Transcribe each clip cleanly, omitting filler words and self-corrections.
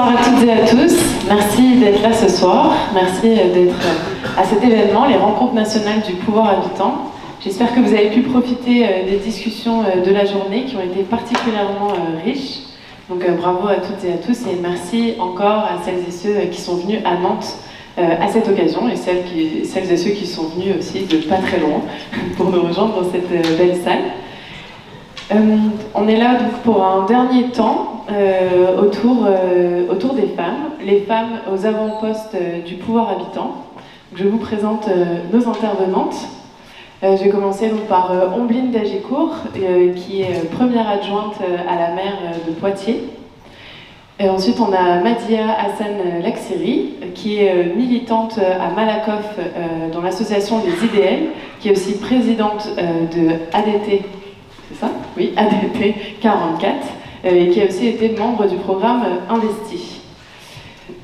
Bonsoir à toutes et à tous. Merci d'être là ce soir. Merci d'être à cet événement, les rencontres nationales du pouvoir habitant. J'espère que vous avez pu profiter des discussions de la journée qui ont été particulièrement riches. Donc bravo à toutes et à tous et merci encore à celles et ceux qui sont venus à Nantes à cette occasion et celles et ceux qui sont venus aussi de pas très loin pour nous rejoindre dans cette belle salle. On est là donc pour un dernier temps autour des femmes, les femmes aux avant-postes du pouvoir habitant. Donc, je vous présente nos intervenantes. Je vais commencer donc par Ombline Dagicourt, qui est première adjointe à la maire de Poitiers. Et ensuite, on a Madia Hassan Laksiri, qui est militante à Malakoff dans l'association des IDL, qui est aussi présidente de ADT, c'est ça ? Oui, ADT 44, et qui a aussi été membre du programme Investi.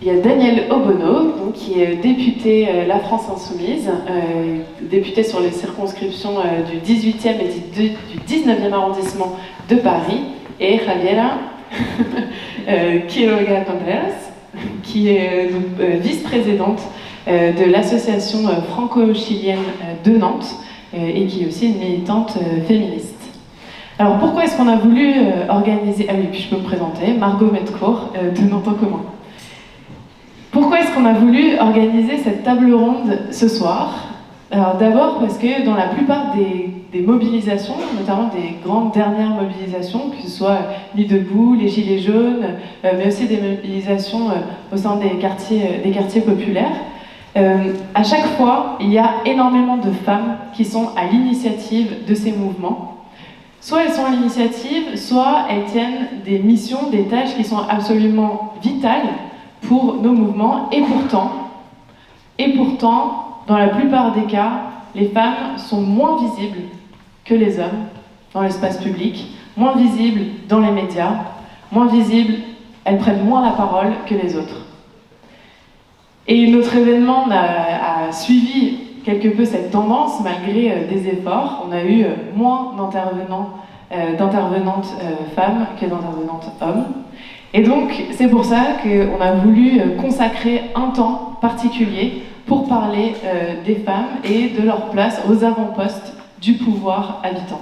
Il y a Daniel Obono, donc, qui est député La France Insoumise, député sur les circonscriptions du 18e et du 19e arrondissement de Paris, et Javiera Quiroga Contreras, qui est vice-présidente de l'association franco-chilienne de Nantes, et qui est aussi une militante féministe. Alors pourquoi est-ce qu'on a voulu organiser... Ah oui, puis je peux me présenter, Margot Metcourt de Nantes en commun. Pourquoi est-ce qu'on a voulu organiser cette table ronde ce soir ? Alors d'abord parce que dans la plupart des mobilisations, notamment des grandes dernières mobilisations, que ce soit Nuit debout, les Gilets jaunes, mais aussi des mobilisations au sein des quartiers populaires, à chaque fois, il y a énormément de femmes qui sont à l'initiative de ces mouvements. Soit elles sont à l'initiative, soit elles tiennent des missions, des tâches qui sont absolument vitales pour nos mouvements, et pourtant, dans la plupart des cas, les femmes sont moins visibles que les hommes dans l'espace public, moins visibles dans les médias, moins visibles, elles prennent moins la parole que les autres. Et notre événement a suivi quelque peu cette tendance malgré des efforts. On a eu moins d'intervenantes femmes que d'intervenantes hommes. Et donc, c'est pour ça qu'on a voulu consacrer un temps particulier pour parler des femmes et de leur place aux avant-postes du pouvoir habitant.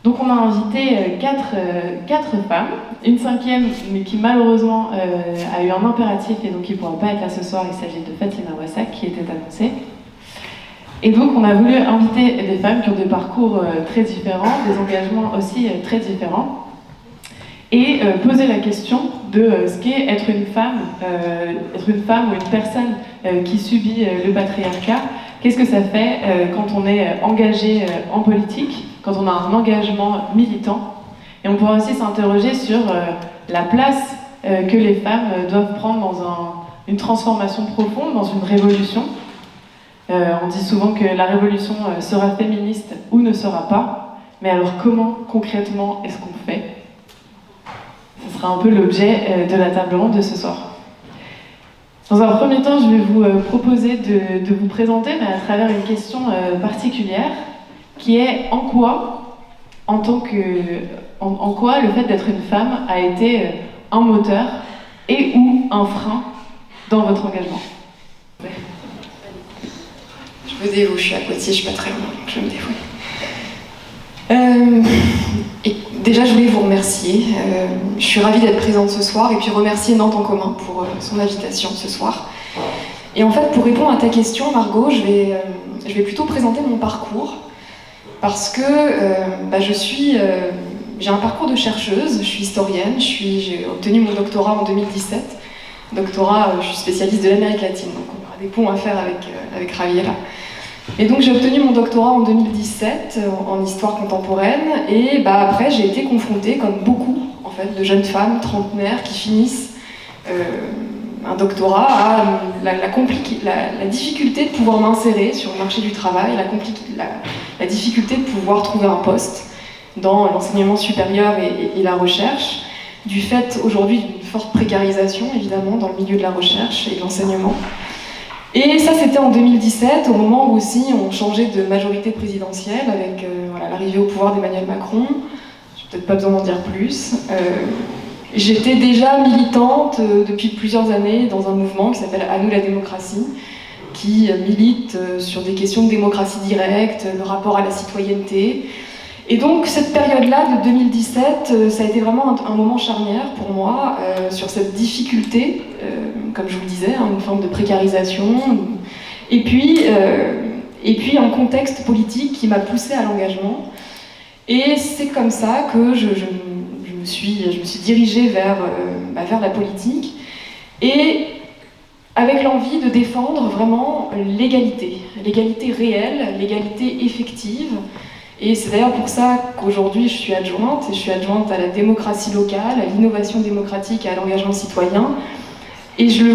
Donc on a invité quatre femmes, une cinquième, mais qui malheureusement a eu un impératif et donc qui ne pourra pas être là ce soir. Il s'agit de Fatima Wassak qui était annoncée. Et donc on a voulu inviter des femmes qui ont des parcours très différents, des engagements aussi très différents, et poser la question de ce qu'est être une femme ou une personne qui subit le patriarcat. Qu'est-ce que ça fait quand on est engagé en politique, quand on a un engagement militant. Et on pourra aussi s'interroger sur la place que les femmes doivent prendre dans une transformation profonde, dans une révolution. On dit souvent que la révolution sera féministe ou ne sera pas, mais alors comment concrètement est-ce qu'on fait ? Ce sera un peu l'objet de la table ronde de ce soir. Dans un premier temps, je vais vous proposer de vous présenter, mais à travers une question particulière, qui est en quoi le fait d'être une femme a été un moteur et ou un frein dans votre engagement. Je me dévoue, je suis à Poitiers, je suis pas très loin, donc je me dévoue. Et déjà, je voulais vous remercier. Je suis ravie d'être présente ce soir et puis remercier Nantes en commun pour son invitation ce soir. Et en fait, pour répondre à ta question, Margot, je vais plutôt présenter mon parcours parce que j'ai un parcours de chercheuse, je suis historienne, j'ai obtenu mon doctorat en 2017. Doctorat, je suis spécialiste de l'Amérique latine, donc on aura des ponts à faire avec Javiera. Et donc j'ai obtenu mon doctorat en 2017 en histoire contemporaine et après j'ai été confrontée, comme beaucoup en fait, de jeunes femmes trentenaires qui finissent un doctorat, à la difficulté de pouvoir m'insérer sur le marché du travail, la difficulté de pouvoir trouver un poste dans l'enseignement supérieur et la recherche, du fait aujourd'hui d'une forte précarisation évidemment dans le milieu de la recherche et de l'enseignement. Et ça, c'était en 2017, au moment où aussi on changeait de majorité présidentielle avec l'arrivée au pouvoir d'Emmanuel Macron. Je n'ai peut-être pas besoin d'en dire plus. J'étais déjà militante depuis plusieurs années dans un mouvement qui s'appelle À nous la démocratie, qui milite sur des questions de démocratie directe, le rapport à la citoyenneté. Et donc cette période-là de 2017, ça a été vraiment un moment charnière pour moi sur cette difficulté, comme je vous le disais, hein, une forme de précarisation, et puis un contexte politique qui m'a poussée à l'engagement. Et c'est comme ça que je me suis dirigée vers la politique, et avec l'envie de défendre vraiment l'égalité réelle, l'égalité effective. Et c'est d'ailleurs pour ça qu'aujourd'hui je suis adjointe, et je suis adjointe à la démocratie locale, à l'innovation démocratique et à l'engagement citoyen. Et je le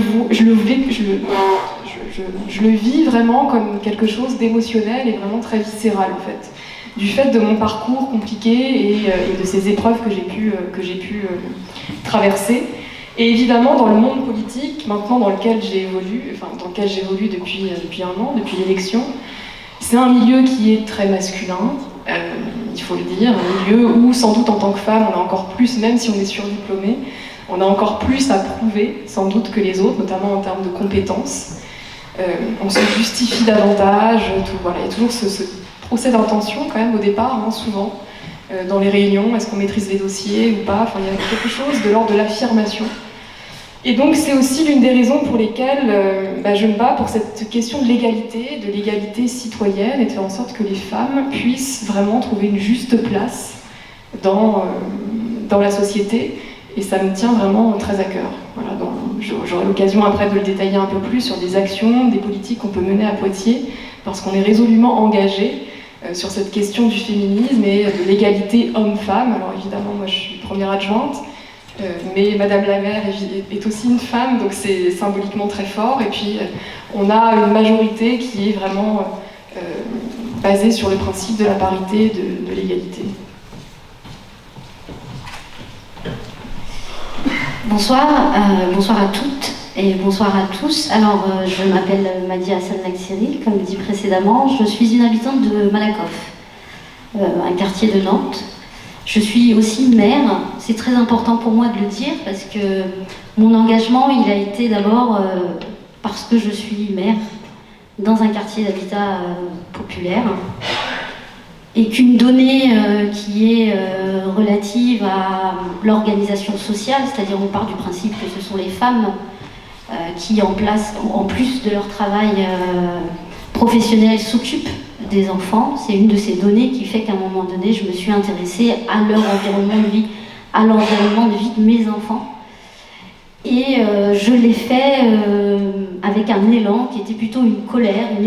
vis vraiment comme quelque chose d'émotionnel et vraiment très viscéral en fait. Du fait de mon parcours compliqué et de ces épreuves que j'ai pu traverser. Et évidemment, dans le monde politique, maintenant dans lequel j'évolue depuis un an, depuis l'élection, c'est un milieu qui est très masculin, il faut le dire, un milieu où sans doute en tant que femme, on a encore plus, même si on est surdiplômé, on a encore plus à prouver sans doute que les autres, notamment en termes de compétences. On se justifie davantage, voilà, il y a toujours ce procès d'intention quand même au départ, hein, souvent, dans les réunions, est-ce qu'on maîtrise les dossiers ou pas, enfin, il y a quelque chose de l'ordre de l'affirmation. Et donc c'est aussi l'une des raisons pour lesquelles je me bats pour cette question de l'égalité citoyenne, et de faire en sorte que les femmes puissent vraiment trouver une juste place dans la société. Et ça me tient vraiment très à cœur. Voilà, j'aurai l'occasion après de le détailler un peu plus sur des actions, des politiques qu'on peut mener à Poitiers, parce qu'on est résolument engagé sur cette question du féminisme et de l'égalité homme-femme. Alors évidemment, moi je suis première adjointe, mais Madame la maire est aussi une femme, donc c'est symboliquement très fort. Et puis on a une majorité qui est vraiment basée sur le principe de la parité, de l'égalité. Bonsoir, bonsoir à toutes et bonsoir à tous. Alors, je m'appelle Madi Hassan Laksiri, comme dit précédemment. Je suis une habitante de Malakoff, un quartier de Nantes. Je suis aussi mère. C'est très important pour moi de le dire parce que mon engagement, il a été d'abord parce que je suis mère dans un quartier d'habitat populaire. Et qu'une donnée qui est relative à l'organisation sociale, c'est-à-dire on part du principe que ce sont les femmes qui, en plus de leur travail professionnel, s'occupent des enfants. C'est une de ces données qui fait qu'à un moment donné, je me suis intéressée à leur environnement de vie, à l'environnement de vie de mes enfants. Et je l'ai fait avec un élan qui était plutôt une colère, une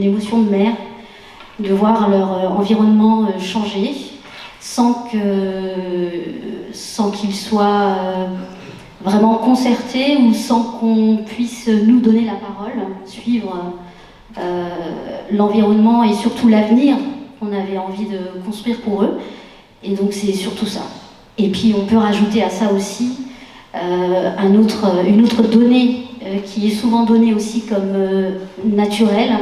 émotion de mère, de voir leur environnement changer sans qu'ils soient vraiment concertés ou sans qu'on puisse nous donner la parole, suivre l'environnement et surtout l'avenir qu'on avait envie de construire pour eux. Et donc c'est surtout ça. Et puis on peut rajouter à ça aussi une autre donnée qui est souvent donnée aussi comme naturelle.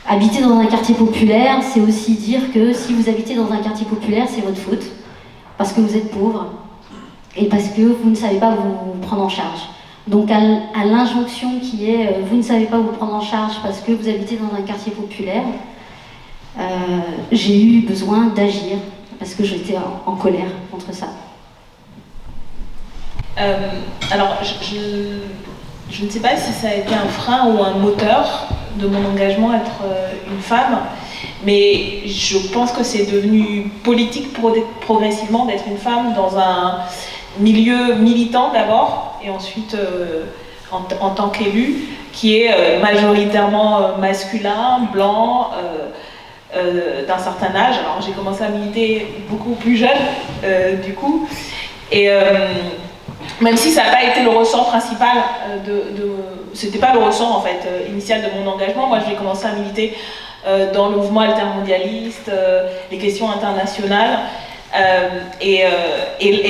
Habiter dans un quartier populaire, c'est aussi dire que si vous habitez dans un quartier populaire, c'est votre faute, parce que vous êtes pauvre, et parce que vous ne savez pas vous prendre en charge. Donc à l'injonction qui est vous ne savez pas vous prendre en charge parce que vous habitez dans un quartier populaire, j'ai eu besoin d'agir, parce que j'étais en colère contre ça. Alors, je ne sais pas si ça a été un frein ou un moteur de mon engagement être une femme, mais je pense que c'est devenu politique progressivement d'être une femme dans un milieu militant d'abord, et ensuite en tant qu'élue, qui est majoritairement masculin, blanc, d'un certain âge. Alors j'ai commencé à militer beaucoup plus jeune, du coup, et même si ça n'a pas été le ressort principal c'était pas le ressort en fait initial de mon engagement. Moi j'ai commencé à militer dans le mouvement altermondialiste, les questions internationales, et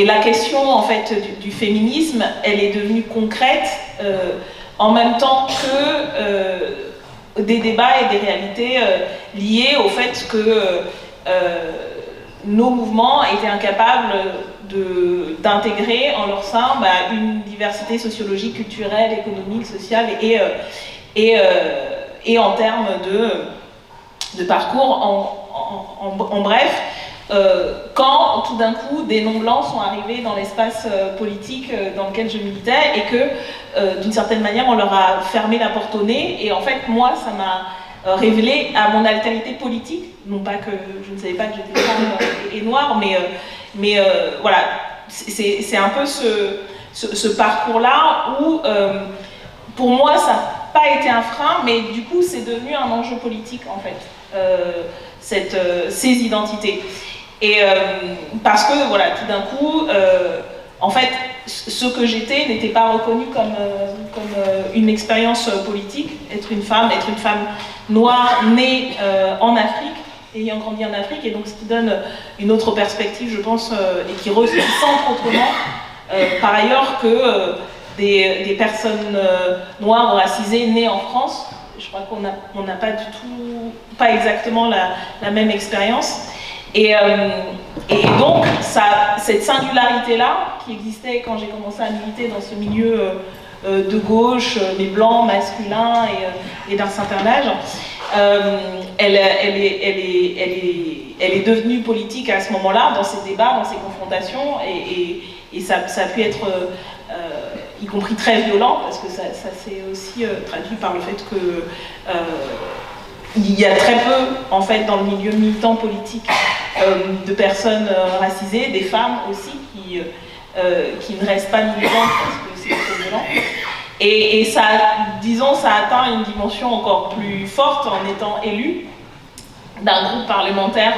la question en fait du féminisme, elle est devenue concrète en même temps que des débats et des réalités liées au fait que nos mouvements étaient incapables d'intégrer en leur sein une diversité sociologique, culturelle, économique, sociale et en termes de parcours. En bref, quand tout d'un coup des non-blancs sont arrivés dans l'espace politique dans lequel je militais et que d'une certaine manière on leur a fermé la porte au nez, et en fait moi ça m'a révélé à mon altérité politique, non pas que je ne savais pas que j'étais femme et noire, mais voilà, c'est un peu ce parcours-là où pour moi ça n'a pas été un frein, mais du coup c'est devenu un enjeu politique en fait, ces identités. Et parce que voilà, tout d'un coup, en fait, ce que j'étais n'était pas reconnu comme une expérience politique. Être une femme noire née en Afrique, ayant grandi en Afrique, et donc ce qui donne une autre perspective, je pense, et qui centre autrement, par ailleurs, que des personnes noires ou racisées nées en France. Je crois qu'on n'a pas exactement la même expérience. Et donc, cette singularité-là, qui existait quand j'ai commencé à militer dans ce milieu de gauche, mais blanc, masculin et d'un certain âge, elle est devenue politique à ce moment-là, dans ces débats, dans ces confrontations, et ça a pu être, y compris très violent, parce que ça s'est aussi traduit par le fait que il y a très peu, en fait, dans le milieu militant politique, de personnes racisées, des femmes aussi, qui ne restent pas militantes parce que c'est trop violent. Et ça, disons, ça atteint une dimension encore plus forte en étant élu d'un groupe parlementaire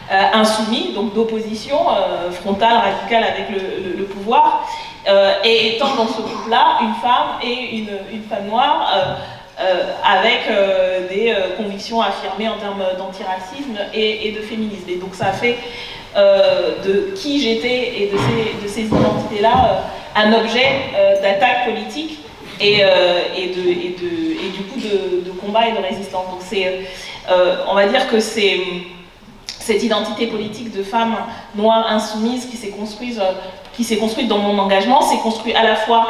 insoumis, donc d'opposition frontale, radicale avec le pouvoir, et étant dans ce groupe-là une femme et une femme noire, avec des convictions affirmées en termes d'antiracisme et de féminisme. Et donc ça a fait de qui j'étais et de ces identités-là un objet d'attaque politique et du coup de combat et de résistance. Donc on va dire que c'est cette identité politique de femme noire insoumise qui s'est construite dans mon engagement, s'est construite à la fois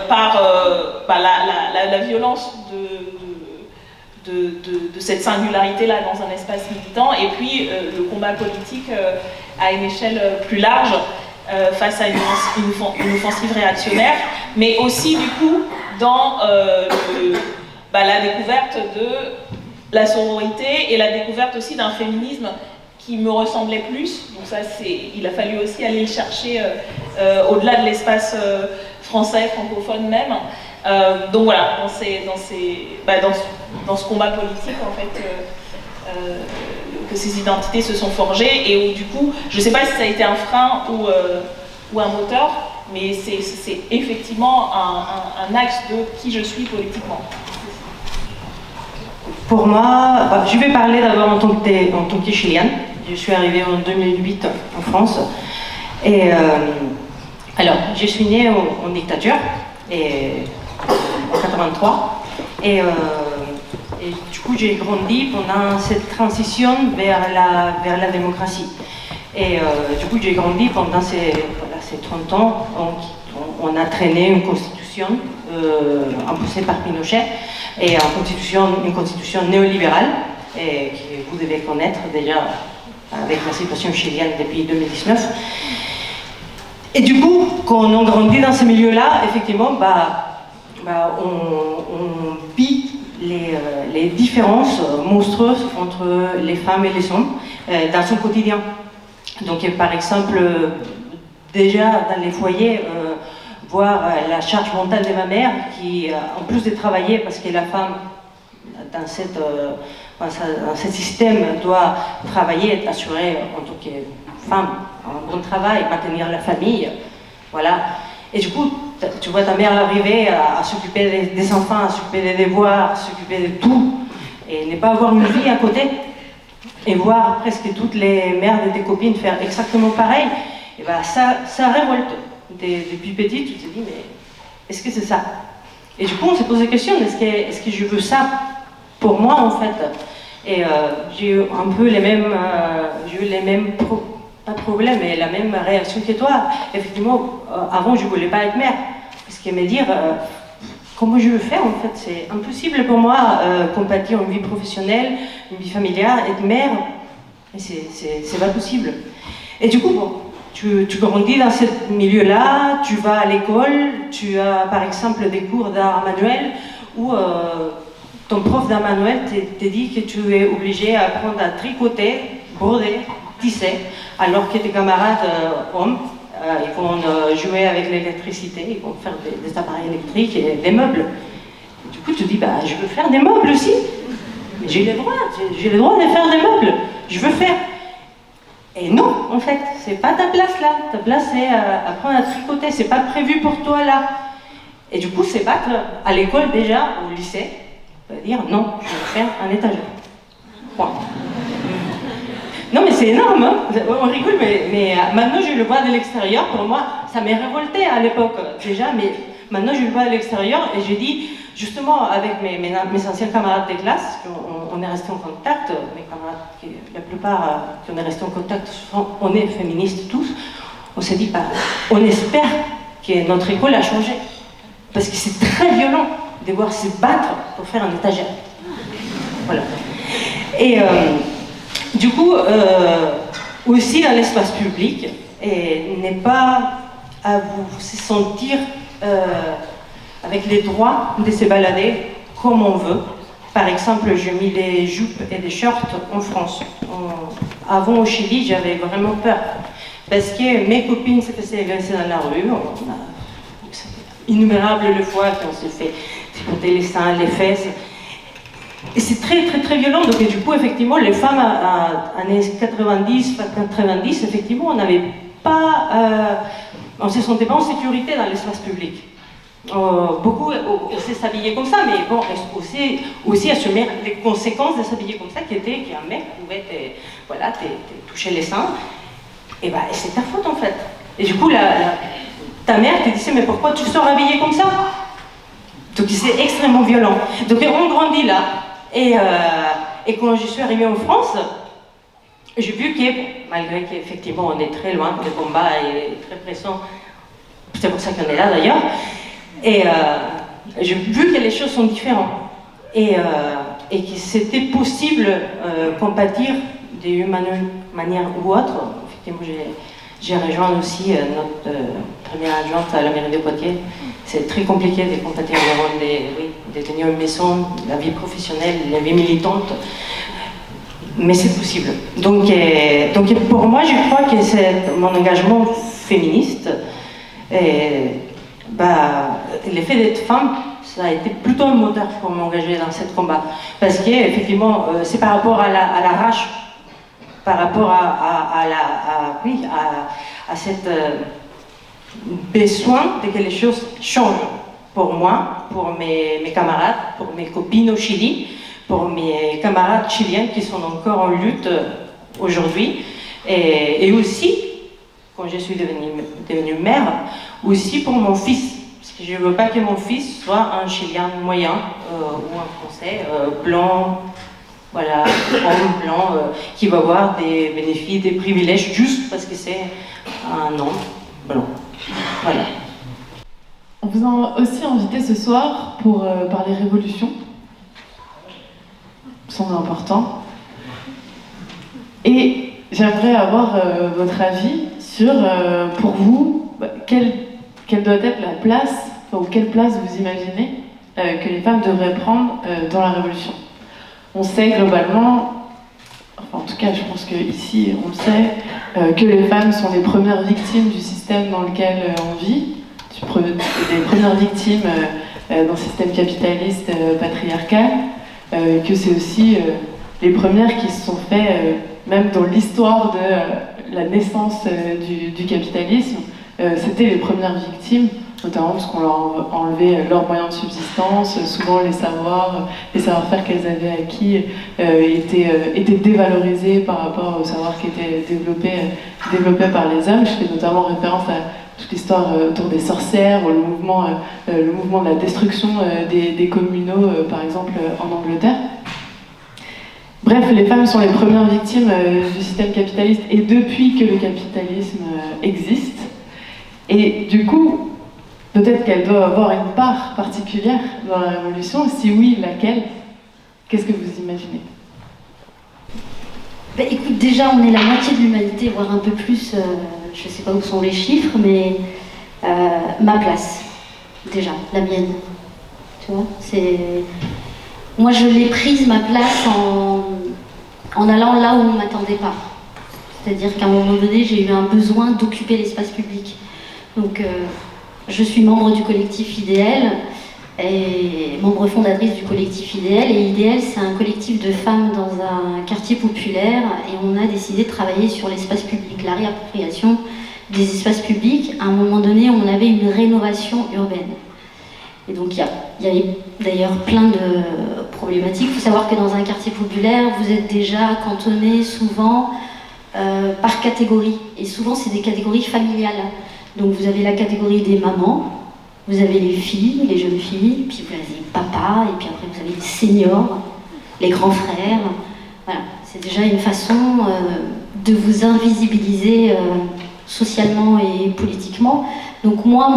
par la violence de cette singularité-là dans un espace militant, et puis le combat politique à une échelle plus large face à une offensive réactionnaire, mais aussi du coup dans la découverte de la sororité et la découverte aussi d'un féminisme qui me ressemblait plus. Donc ça, il a fallu aussi aller le chercher au-delà de l'espace français, francophone même. Donc voilà, dans ce combat politique, en fait, que ces identités se sont forgées, et où du coup, je ne sais pas si ça a été un frein ou un moteur, mais c'est effectivement un axe de qui je suis politiquement. Pour moi, je vais parler d'abord en tant que chilienne. Je suis arrivée en 2008 en France. Et alors, je suis née en dictature, en 83. Et du coup, j'ai grandi pendant cette transition vers la démocratie. Et du coup, j'ai grandi pendant ces 30 ans. On a traîné une constitution imposée par Pinochet, et une constitution néolibérale, et que vous devez connaître déjà avec la situation chilienne depuis 2019. Et du coup, quand on grandit dans ce milieu-là, effectivement, on vit les différences monstrueuses entre les femmes et les hommes dans son quotidien. Donc, par exemple, déjà dans les foyers, voir la charge mentale de ma mère qui, en plus de travailler, parce que la femme, dans ce système, doit travailler, assurer en tant que femme un bon travail, maintenir la famille, voilà. Et du coup, tu vois ta mère arriver à s'occuper des enfants, à s'occuper des devoirs, à s'occuper de tout, et ne pas avoir une vie à côté, et voir presque toutes les mères de tes copines faire exactement pareil, et ça révolte. Depuis petite, tu te dis, mais est-ce que c'est ça? Et du coup, on s'est posé la question, est-ce que je veux ça pour moi, en fait? Et j'ai eu un peu les mêmes, pas problèmes, mais la même réaction que toi. Effectivement, avant, je ne voulais pas être mère. Parce que me dire, comment je veux faire en fait, c'est impossible pour moi, compatir une vie professionnelle, une vie familiale, être mère, c'est pas possible. Et du coup, bon, tu grandis dans ce milieu-là, tu vas à l'école, tu as par exemple des cours d'art manuel où ton prof d'art manuel te dit que tu es obligé à apprendre à tricoter, broder, tisser, alors que tes camarades hommes, ils vont jouer avec l'électricité, ils vont faire des appareils électriques et des meubles. Et du coup, tu te dis, bah, je veux faire des meubles aussi. Mais j'ai le droit de faire des meubles. Je veux faire. Et non, en fait, c'est pas ta place là. Ta place, c'est apprendre à tricoter. C'est pas prévu pour toi là. Et du coup, c'est battre à l'école déjà, au lycée, dire non, je vais faire un étagère. Point. Non, mais c'est énorme, hein. On rigole, mais maintenant je le vois de l'extérieur. Pour moi, ça m'est révolté à l'époque déjà, mais maintenant je le vois de l'extérieur et je dis, justement, avec mes anciens camarades de classe, on est restés en contact, mes camarades, la plupart qui on est restés en contact, on est féministes tous, on s'est dit, bah, on espère que notre école a changé. Parce que c'est très violent de voir se battre pour faire un étagère. Voilà. Et du coup, aussi dans l'espace public, et n'est pas à vous sentir avec les droits de se balader comme on veut. Par exemple, j'ai mis des jupes et des shorts en France. Avant au Chili, j'avais vraiment peur. Parce que mes copines se faisaient agresser dans la rue. On a innumérables fois qu'on s'est fait tripoter les seins, les fesses. Et c'est très, très, très violent. Donc, et du coup, effectivement, les femmes, années 90, effectivement, on n'avait pas... on ne se sentait pas en sécurité dans l'espace public. Beaucoup osaient s'habiller comme ça, mais bon, aussi assumer les conséquences de s'habiller comme ça, qui était qu'un mec pouvait te toucher les seins. Et bah, c'est ta faute, en fait. Et du coup, ta mère te disait, mais pourquoi tu sors habillée comme ça? Donc c'est extrêmement violent. Donc on grandit là. Et quand je suis arrivée en France, j'ai vu que, malgré qu'effectivement on est très loin, le combat est très pressant, c'est pour ça qu'on est là d'ailleurs, et j'ai vu que les choses sont différentes. Et que c'était possible compatir d'une manière ou autre. Effectivement, j'ai rejoint aussi notre première adjointe à la mairie de Poitiers. C'est très compliqué de compatir de tenir une maison, la vie professionnelle, la vie militante, mais c'est possible. Donc pour moi, je crois que c'est mon engagement féministe. L'effet d'être femme, ça a été plutôt un moteur pour m'engager dans ce combat. Parce qu'effectivement, c'est par rapport à la rage, par rapport à cette besoin de que les choses changent pour moi, pour mes camarades, pour mes copines au Chili, pour mes camarades chiliennes qui sont encore en lutte aujourd'hui, et aussi, quand je suis devenue mère, aussi pour mon fils, parce que je ne veux pas que mon fils soit un Chilien moyen ou un Français blanc, voilà, homme blanc qui va avoir des bénéfices, des privilèges juste parce que c'est un homme blanc. Voilà. On vous a aussi invité ce soir pour parler révolution. Ça me semble important. Et j'aimerais avoir votre avis sur, pour vous, quelle doit être la place, ou quelle place vous imaginez que les femmes devraient prendre dans la révolution. On sait globalement, enfin en tout cas je pense qu'ici on le sait, que les femmes sont les premières victimes du système dans lequel on vit, les premières victimes dans le système capitaliste patriarcal, que c'est aussi les premières qui se sont fait, même dans l'histoire de la naissance du capitalisme, c'était les premières victimes, notamment parce qu'on leur a enlevé leurs moyens de subsistance, souvent les savoir-faire qu'elles avaient acquis étaient dévalorisés par rapport au savoir qui était développé par les hommes. Je fais notamment référence à toute l'histoire autour des sorcières, le mouvement de la destruction des communaux, par exemple en Angleterre. Bref, les femmes sont les premières victimes du système capitaliste et depuis que le capitalisme existe. Et du coup, peut-être qu'elles doivent avoir une part particulière dans la révolution. Si oui, laquelle? Qu'est-ce que vous imaginez? Ben, écoute, déjà, on est la moitié de l'humanité, voire un peu plus. Je ne sais pas où sont les chiffres, mais ma place, déjà, la mienne. Tu vois, moi, je l'ai prise, ma place, en allant là où on ne m'attendait pas. C'est-à-dire qu'à un moment donné, j'ai eu un besoin d'occuper l'espace public. Donc, je suis membre du collectif IDEL, et membre fondatrice du collectif IDEL. Et IDEL, c'est un collectif de femmes dans un quartier populaire, et on a décidé de travailler sur l'espace public, la réappropriation des espaces publics. À un moment donné, on avait une rénovation urbaine. Et donc, il y avait d'ailleurs plein de problématiques. Il faut savoir que dans un quartier populaire, vous êtes déjà cantonné souvent par catégorie. Et souvent, c'est des catégories familiales. Donc, vous avez la catégorie des mamans, vous avez les filles, les jeunes filles, puis vous avez les papas, et puis après, vous avez les seniors, les grands frères. Voilà, c'est déjà une façon de vous invisibiliser socialement et politiquement. Donc, moi,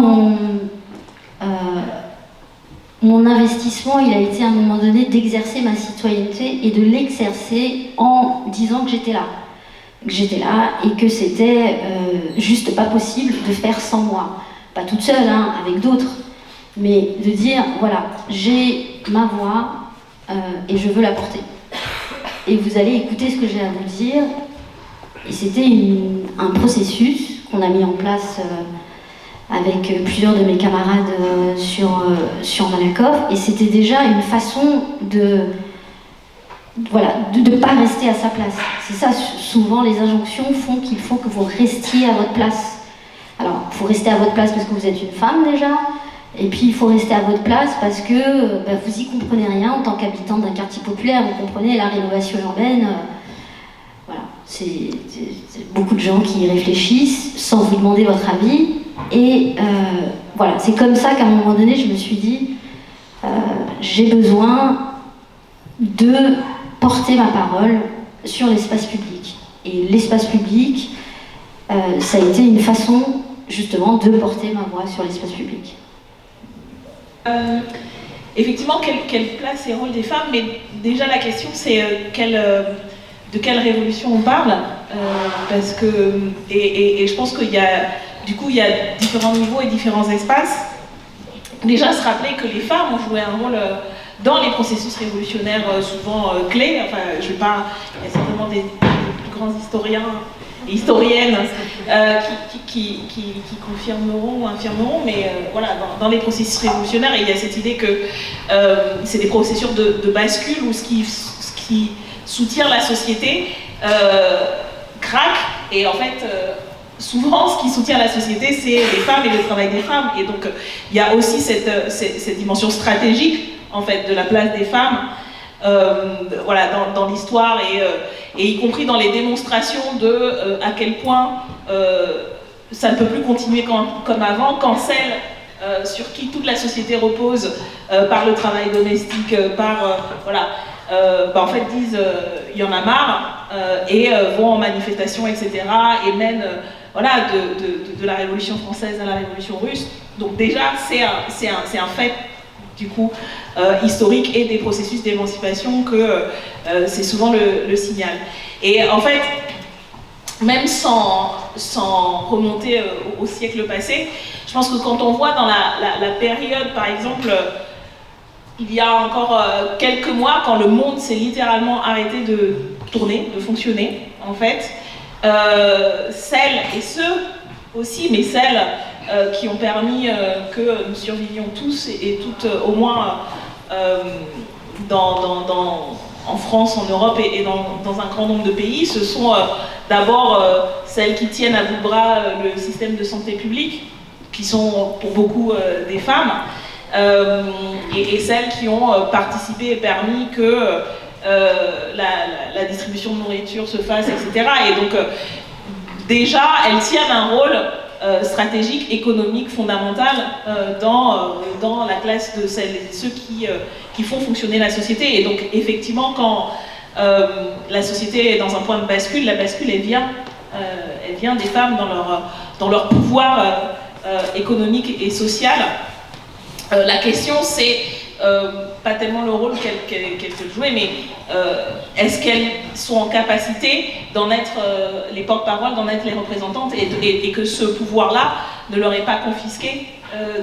mon investissement, il a été à un moment donné d'exercer ma citoyenneté et de l'exercer en disant que j'étais là. Que j'étais là et que c'était juste pas possible de faire sans moi. Pas toute seule, hein, avec d'autres. Mais de dire, voilà, j'ai ma voix et je veux la porter. Et vous allez écouter ce que j'ai à vous dire. Et c'était un processus qu'on a mis en place avec plusieurs de mes camarades sur Malakoff, et c'était déjà une façon de ne pas rester à sa place. C'est ça, souvent les injonctions font qu'il faut que vous restiez à votre place. Alors, il faut rester à votre place parce que vous êtes une femme déjà, et puis il faut rester à votre place parce que vous y comprenez rien en tant qu'habitant d'un quartier populaire, vous comprenez la rénovation urbaine. Voilà, c'est beaucoup de gens qui y réfléchissent sans vous demander votre avis. Et voilà, c'est comme ça qu'à un moment donné, je me suis dit, j'ai besoin de porter ma parole sur l'espace public. Et l'espace public, ça a été une façon, justement, de porter ma voix sur l'espace public. Effectivement, quelle place et rôle des femmes, mais déjà la question, c'est de quelle révolution on parle, parce que, et je pense qu'il y a... Du coup, il y a différents niveaux et différents espaces. Déjà, se rappeler que les femmes ont joué un rôle dans les processus révolutionnaires souvent clés. Enfin, il y a certainement des plus grands historiens et historiennes qui confirmeront ou infirmeront, mais voilà, dans les processus révolutionnaires, il y a cette idée que c'est des processus de bascule où ce qui soutient la société craque, et en fait... souvent, ce qui soutient la société, c'est les femmes et le travail des femmes. Et donc, il y a aussi cette dimension stratégique, en fait, de la place des femmes voilà, dans l'histoire, et y compris dans les démonstrations de à quel point ça ne peut plus continuer comme avant, quand celles sur qui toute la société repose par le travail domestique, voilà, en fait disent il y en a marre, et vont en manifestation, etc., et mènent voilà, de la Révolution française à la Révolution russe. Donc déjà, c'est un fait, du coup, historique, et des processus d'émancipation que c'est souvent le signal. Et en fait, même sans remonter au siècle passé, je pense que quand on voit dans la période, par exemple, il y a encore quelques mois, quand le monde s'est littéralement arrêté de tourner, de fonctionner, en fait, celles et ceux aussi, mais celles qui ont permis que nous survivions tous et toutes, au moins en France, en Europe et dans un grand nombre de pays, ce sont d'abord celles qui tiennent à bout de bras le système de santé publique, qui sont pour beaucoup des femmes, et celles qui ont participé et permis que la distribution de nourriture se fasse, etc. Et donc, déjà, elles tiennent un rôle stratégique, économique, fondamental dans la classe de celles et ceux qui font fonctionner la société. Et donc, effectivement, quand la société est dans un point de bascule. La bascule, elle vient des femmes dans leur pouvoir économique et social. La question, c'est pas tellement le rôle qu'elles peuvent jouer, mais est-ce qu'elles sont en capacité d'en être les porte-paroles, d'en être les représentantes, et que ce pouvoir-là ne leur est pas confisqué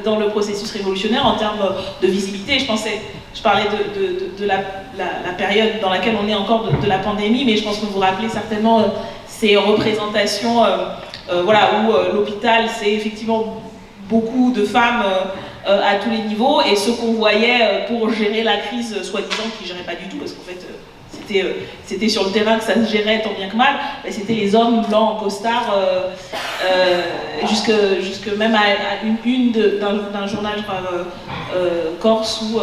dans le processus révolutionnaire en termes de visibilité. Je parlais de la période dans laquelle on est encore de la pandémie, mais je pense que vous vous rappelez certainement ces représentations où l'hôpital, c'est effectivement beaucoup de femmes à tous les niveaux, et ce qu'on voyait pour gérer la crise, soi-disant, qui ne gérait pas du tout, parce qu'en fait, c'était sur le terrain que ça se gérait tant bien que mal, c'était les hommes blancs en costard, jusque même à une d'un journal corse, où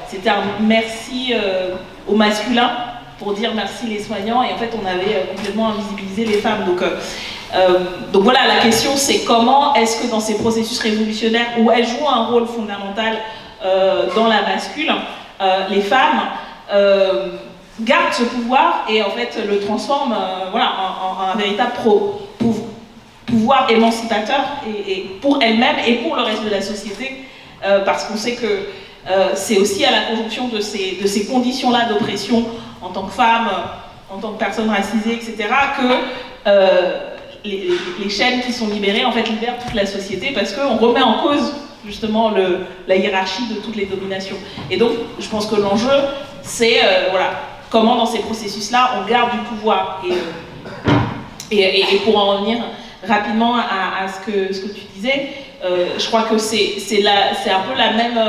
c'était un merci au masculin, pour dire merci les soignants, et en fait on avait complètement invisibilisé les femmes. Donc voilà, la question c'est comment est-ce que dans ces processus révolutionnaires où elles jouent un rôle fondamental dans la bascule, les femmes gardent ce pouvoir et en fait le transforment en un véritable pouvoir émancipateur et pour elles-mêmes et pour le reste de la société, parce qu'on sait que c'est aussi à la conjonction de ces conditions-là d'oppression en tant que femme, en tant que personne racisée, etc., que les chaînes qui sont libérées en fait libèrent toute la société, parce qu'on remet en cause justement la hiérarchie de toutes les dominations. Et donc je pense que l'enjeu c'est comment dans ces processus-là on garde du pouvoir. Et pour en revenir rapidement à ce que tu disais, je crois que c'est un peu la même...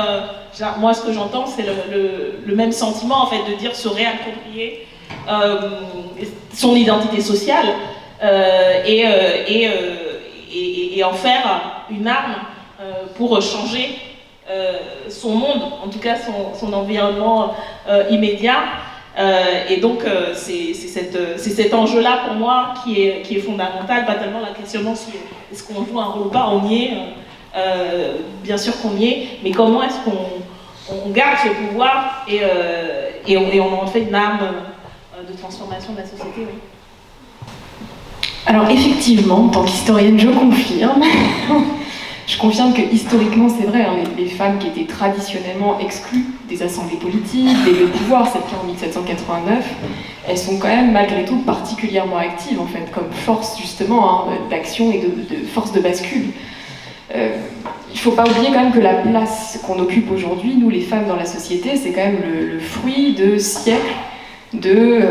moi ce que j'entends c'est le même sentiment en fait, de dire se réapproprier son identité sociale, et en faire une arme pour changer son monde, en tout cas son environnement immédiat. Et donc c'est cet enjeu-là pour moi qui est fondamental, pas tellement la questionnement si est-ce qu'on joue un rôle ou pas, on y est, bien sûr qu'on y est, mais comment est-ce qu'on garde ce pouvoir et on en fait une arme de transformation de la société. Oui. Alors effectivement, en tant qu'historienne, je confirme. Je confirme que historiquement, c'est vrai, les femmes qui étaient traditionnellement exclues des assemblées politiques, des lieux de pouvoir, c'est le cas en 1789, elles sont quand même malgré tout particulièrement actives en fait, comme force justement d'action et de force de bascule. Il ne faut pas oublier quand même que la place qu'on occupe aujourd'hui, nous les femmes dans la société, c'est quand même le fruit de siècles de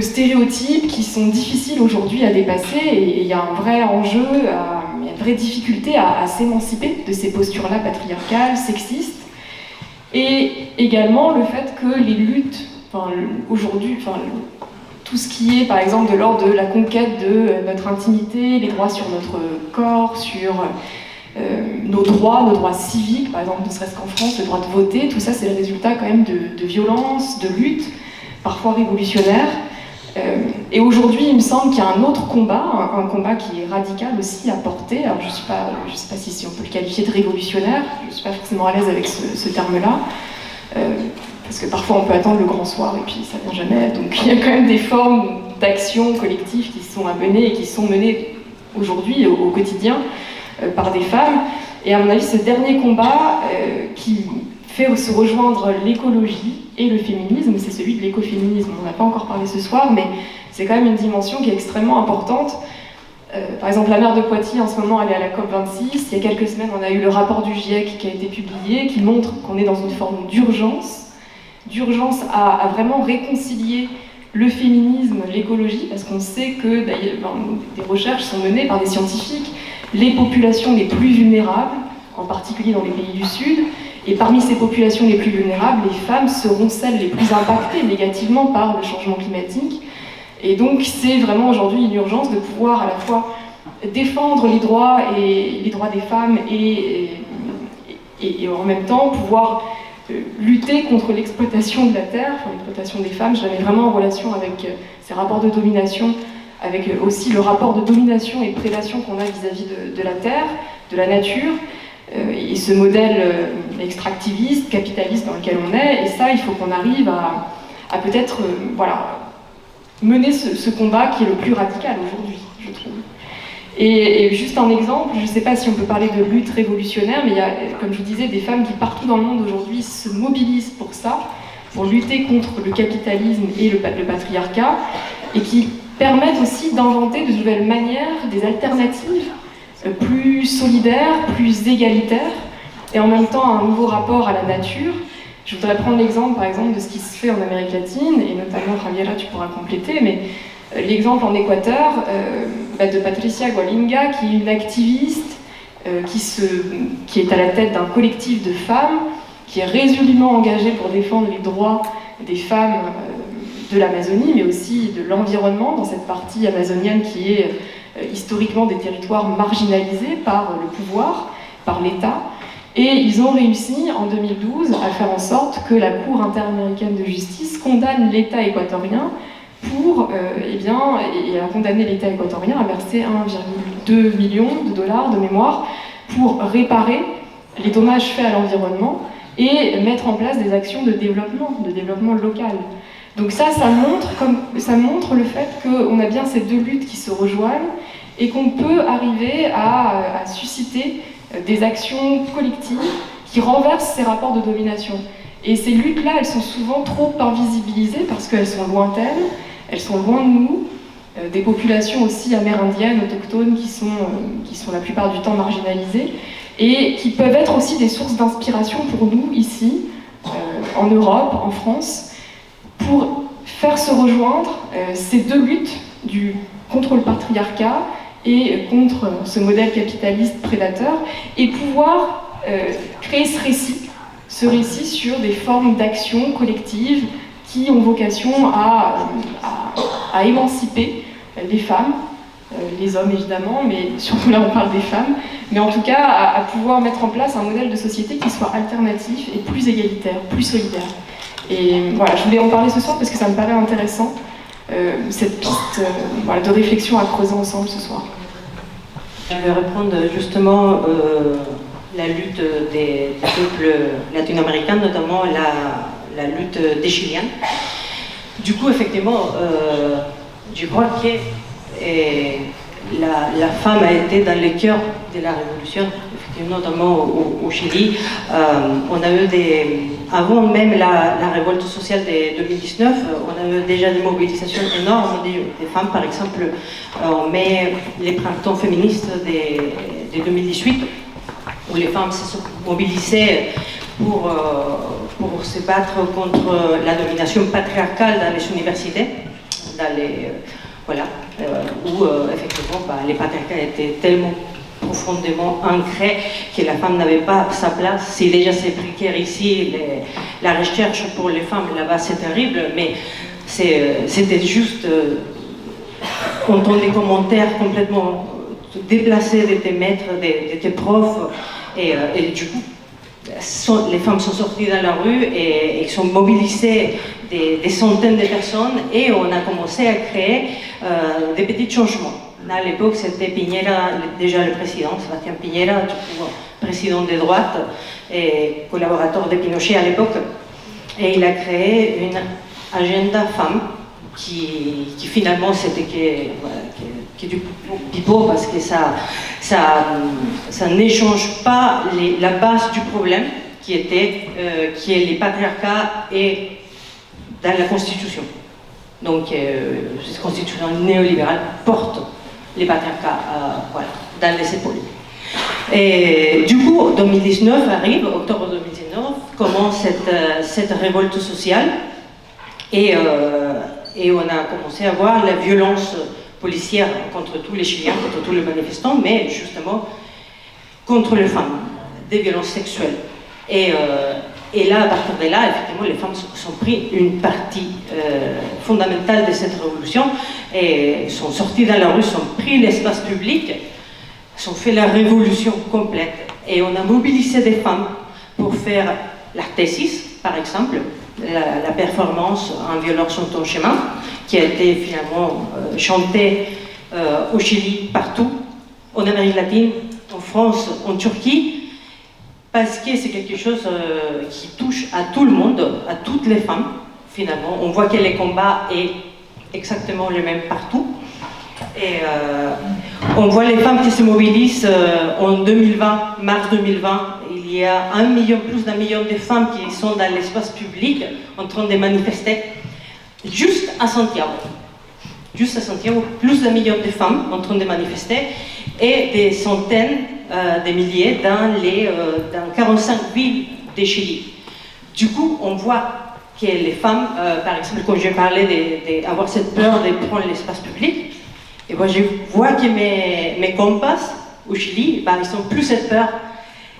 stéréotypes qui sont difficiles aujourd'hui à dépasser, et il y a un vrai enjeu, il y a une vraie difficulté à s'émanciper de ces postures-là patriarcales, sexistes, et également le fait que les luttes, aujourd'hui, tout ce qui est par exemple de l'ordre de la conquête de notre intimité, les droits sur notre corps, sur nos droits civiques, par exemple ne serait-ce qu'en France, le droit de voter, tout ça c'est le résultat quand même de violences, de luttes, parfois révolutionnaires. Et aujourd'hui, il me semble qu'il y a un autre combat, un combat qui est radical aussi à porter. Alors, je ne sais pas si on peut le qualifier de révolutionnaire, je ne suis pas forcément à l'aise avec ce terme-là, parce que parfois on peut attendre le grand soir et puis ça ne vient jamais. Donc il y a quand même des formes d'action collective qui sont à mener et qui sont menées aujourd'hui au quotidien par des femmes. Et à mon avis, ce dernier combat qui fait se rejoindre l'écologie et le féminisme, c'est celui de l'écoféminisme. On n'a pas encore parlé ce soir, mais c'est quand même une dimension qui est extrêmement importante. Par exemple, la maire de Poitiers, en ce moment, elle est à la COP26. Il y a quelques semaines, on a eu le rapport du GIEC qui a été publié, qui montre qu'on est dans une forme d'urgence à vraiment réconcilier le féminisme, l'écologie, parce qu'on sait que des recherches sont menées par des scientifiques, les populations les plus vulnérables, en particulier dans les pays du Sud, et parmi ces populations les plus vulnérables, les femmes seront celles les plus impactées négativement par le changement climatique. Et donc c'est vraiment aujourd'hui une urgence de pouvoir à la fois défendre les droits des femmes et en même temps pouvoir lutter contre l'exploitation de la terre, l'exploitation des femmes. Je la mets vraiment en relation avec ces rapports de domination, avec aussi le rapport de domination et de prédation qu'on a vis-à-vis de la terre, de la nature, et ce modèle extractiviste, capitaliste dans lequel on est. Et ça, il faut qu'on arrive à peut-être mener ce combat qui est le plus radical aujourd'hui, je trouve. Et juste un exemple, je ne sais pas si on peut parler de lutte révolutionnaire, mais il y a, comme je vous disais, des femmes qui partout dans le monde aujourd'hui se mobilisent pour ça, pour lutter contre le capitalisme et le patriarcat, et qui permettent aussi d'inventer de nouvelles manières, des alternatives plus solidaires, plus égalitaires, et en même temps un nouveau rapport à la nature. Je voudrais prendre l'exemple, par exemple, de ce qui se fait en Amérique latine, et notamment, Javiera, tu pourras compléter, mais l'exemple en Équateur de Patricia Gualinga, qui est une activiste qui est à la tête d'un collectif de femmes, qui est résolument engagée pour défendre les droits des femmes de l'Amazonie, mais aussi de l'environnement dans cette partie amazonienne qui est historiquement des territoires marginalisés par le pouvoir, par l'État. Et ils ont réussi en 2012 à faire en sorte que la Cour interaméricaine de justice condamne l'État équatorien et a condamné l'État équatorien à verser 1,2 million de dollars de mémoire pour réparer les dommages faits à l'environnement et mettre en place des actions de développement local. Donc ça montre le fait qu'on a bien ces deux luttes qui se rejoignent et qu'on peut arriver à susciter des actions collectives qui renversent ces rapports de domination. Et ces luttes-là, elles sont souvent trop invisibilisées parce qu'elles sont lointaines, elles sont loin de nous, des populations aussi amérindiennes, autochtones, qui sont la plupart du temps marginalisées, et qui peuvent être aussi des sources d'inspiration pour nous, ici, en Europe, en France, pour faire se rejoindre ces deux luttes contre le patriarcat et contre ce modèle capitaliste prédateur, et pouvoir créer ce récit sur des formes d'action collective qui ont vocation à émanciper les femmes, les hommes évidemment, mais surtout là on parle des femmes, mais en tout cas à pouvoir mettre en place un modèle de société qui soit alternatif et plus égalitaire, plus solidaire. Et voilà, je voulais en parler ce soir parce que ça me paraît intéressant, cette piste de réflexion à creuser ensemble ce soir. Je vais reprendre justement la lutte des peuples latino-américains, notamment la lutte des Chiliens. Du coup, effectivement, je crois que la femme a été dans le cœur de la révolution, effectivement, notamment au Chili. On a eu avant même la révolte sociale de 2019, on a eu déjà des mobilisations énormes des femmes. Par exemple, on met les printemps féministes de 2018, où les femmes se sont mobilisées pour se battre contre la domination patriarcale dans les universités, où effectivement les patriarcats étaient tellement profondément ancrés que la femme n'avait pas sa place. Si déjà c'est précaire ici, la recherche pour les femmes là-bas c'est terrible, mais c'était juste entendre des commentaires complètement déplacés de tes maîtres, de tes profs, et du coup les femmes sont sorties dans la rue et sont mobilisées des centaines de personnes, et on a commencé à créer des petits changements. À l'époque, c'était Piñera, déjà le président, Sébastien Piñera, du coup, président de droite et collaborateur de Pinochet à l'époque. Et il a créé une agenda femme qui finalement c'était que du pipeau, parce que ça n'échange pas la base du problème qui est les patriarcats et dans la Constitution. Donc, cette Constitution néolibérale porte les patriarcats dans les épaules. Et du coup, 2019 arrive, octobre 2019, commence cette révolte sociale, et on a commencé à voir la violence policière contre tous les Chiliens, contre tous les manifestants, mais justement contre les femmes, des violences sexuelles. Et là, à partir de là, effectivement, les femmes sont pris une partie fondamentale de cette révolution, et sont sorties dans la rue, sont pris l'espace public, sont fait la révolution complète. Et on a mobilisé des femmes pour faire l'artésis, par exemple, la performance Un violeur sur ton chemin, qui a été finalement chantée au Chili, partout, en Amérique latine, en France, en Turquie, parce que c'est quelque chose qui touche à tout le monde, à toutes les femmes, finalement. On voit que les combats est exactement le même partout. Et on voit les femmes qui se mobilisent en 2020, mars 2020. Il y a plus d'un million de femmes qui sont dans l'espace public en train de manifester juste à Santiago. Juste à Santiago, plus d'un million de femmes en train de manifester et des centaines de milliers dans 45 villes de Chili. Du coup, on voit que les femmes, par exemple, quand je parlais d'avoir cette peur de prendre l'espace public, et moi je vois que mes compas au Chili, ils n'ont plus cette peur,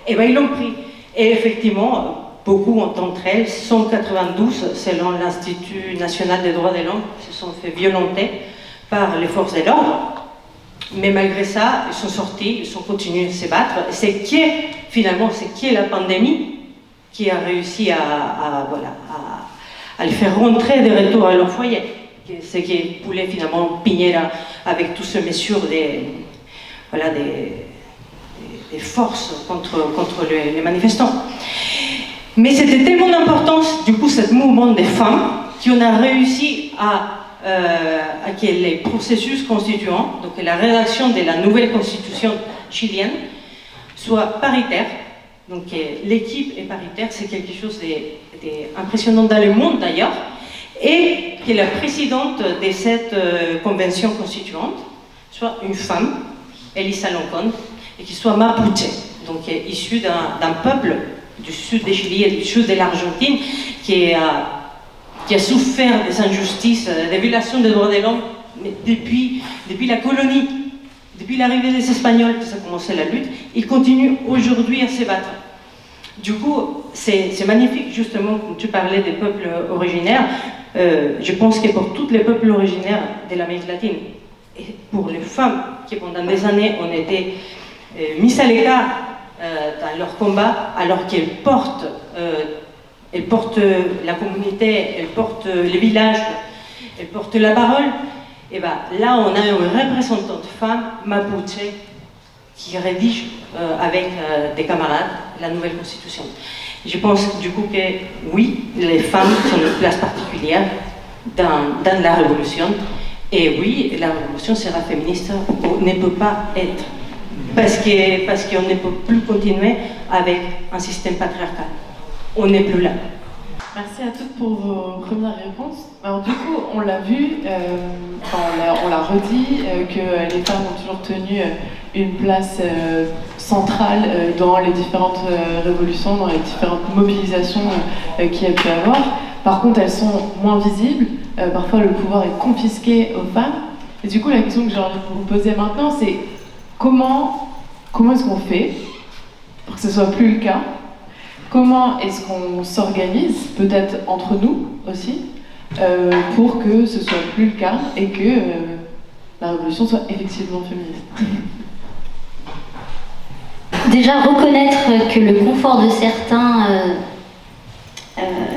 et ils l'ont pris. Et effectivement, beaucoup d'entre elles, 192 selon l'Institut national des droits de l'homme, se sont fait violenter par les forces de l'ordre. Mais malgré ça, ils sont sortis, ils ont continué de se battre. C'est la pandémie qui a réussi à les faire rentrer de retour à leur foyer. Ce qui voulait finalement Piñera avec toutes ces mesures des forces contre les manifestants. Mais c'était tellement important, du coup, ce mouvement des femmes, qu'on a réussi à que les processus constituants, donc la rédaction de la nouvelle constitution chilienne, soit paritaire. Donc l'équipe est paritaire, c'est quelque chose d'impressionnant dans le monde d'ailleurs, et que la présidente de cette convention constituante soit une femme, Elisa Loncón, et qui soit mapuche, donc issue d'un peuple du sud de Chili et du sud de l'Argentine qui a souffert des injustices, des violations des droits de l'homme depuis la colonie, depuis l'arrivée des Espagnols que ça a commencé la lutte. Ils continuent aujourd'hui à se battre. Du coup, c'est magnifique, justement, comme tu parlais des peuples originaires. Je pense que pour tous les peuples originaires de l'Amérique latine, et pour les femmes qui pendant des années ont été mises à l'écart dans leur combat, alors qu'elles portent la communauté, elles portent les villages, elles portent la parole, et bien là on a une représentante femme mapuche qui rédige avec des camarades la nouvelle constitution. Je pense du coup que oui, les femmes ont une place particulière dans la révolution, et oui, la révolution sera féministe, ou ne peut pas être, parce qu'on ne peut plus continuer avec un système patriarcal. On n'est plus là. Merci à toutes pour vos premières réponses. Alors du coup, on l'a vu, on l'a redit, que les femmes ont toujours tenu une place centrale dans les différentes révolutions, dans les différentes mobilisations qu'il y a pu avoir. Par contre, elles sont moins visibles. Parfois, le pouvoir est confisqué aux femmes. Et du coup, la question que j'ai envie de vous poser maintenant, c'est comment est-ce qu'on fait pour que ce soit plus le cas? Comment est-ce qu'on s'organise, peut-être entre nous aussi, pour que ce soit plus le cas et que la révolution soit effectivement féministe? Déjà, reconnaître que le confort de certains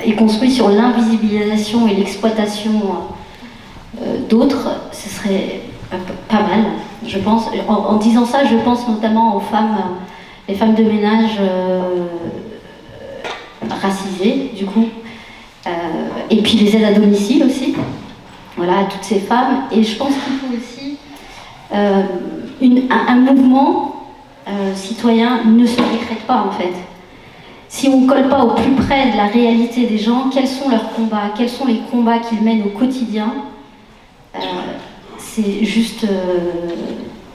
est construit sur l'invisibilisation et l'exploitation d'autres, ce serait pas mal, je pense. En disant ça, je pense notamment aux femmes, les femmes de ménage racisées, du coup, et puis les aides à domicile aussi, voilà, à toutes ces femmes. Et je pense qu'il faut aussi un mouvement citoyen ne se décrète pas, en fait. Si on ne colle pas au plus près de la réalité des gens, quels sont leurs combats, quels sont les combats qu'ils mènent au quotidien, c'est juste...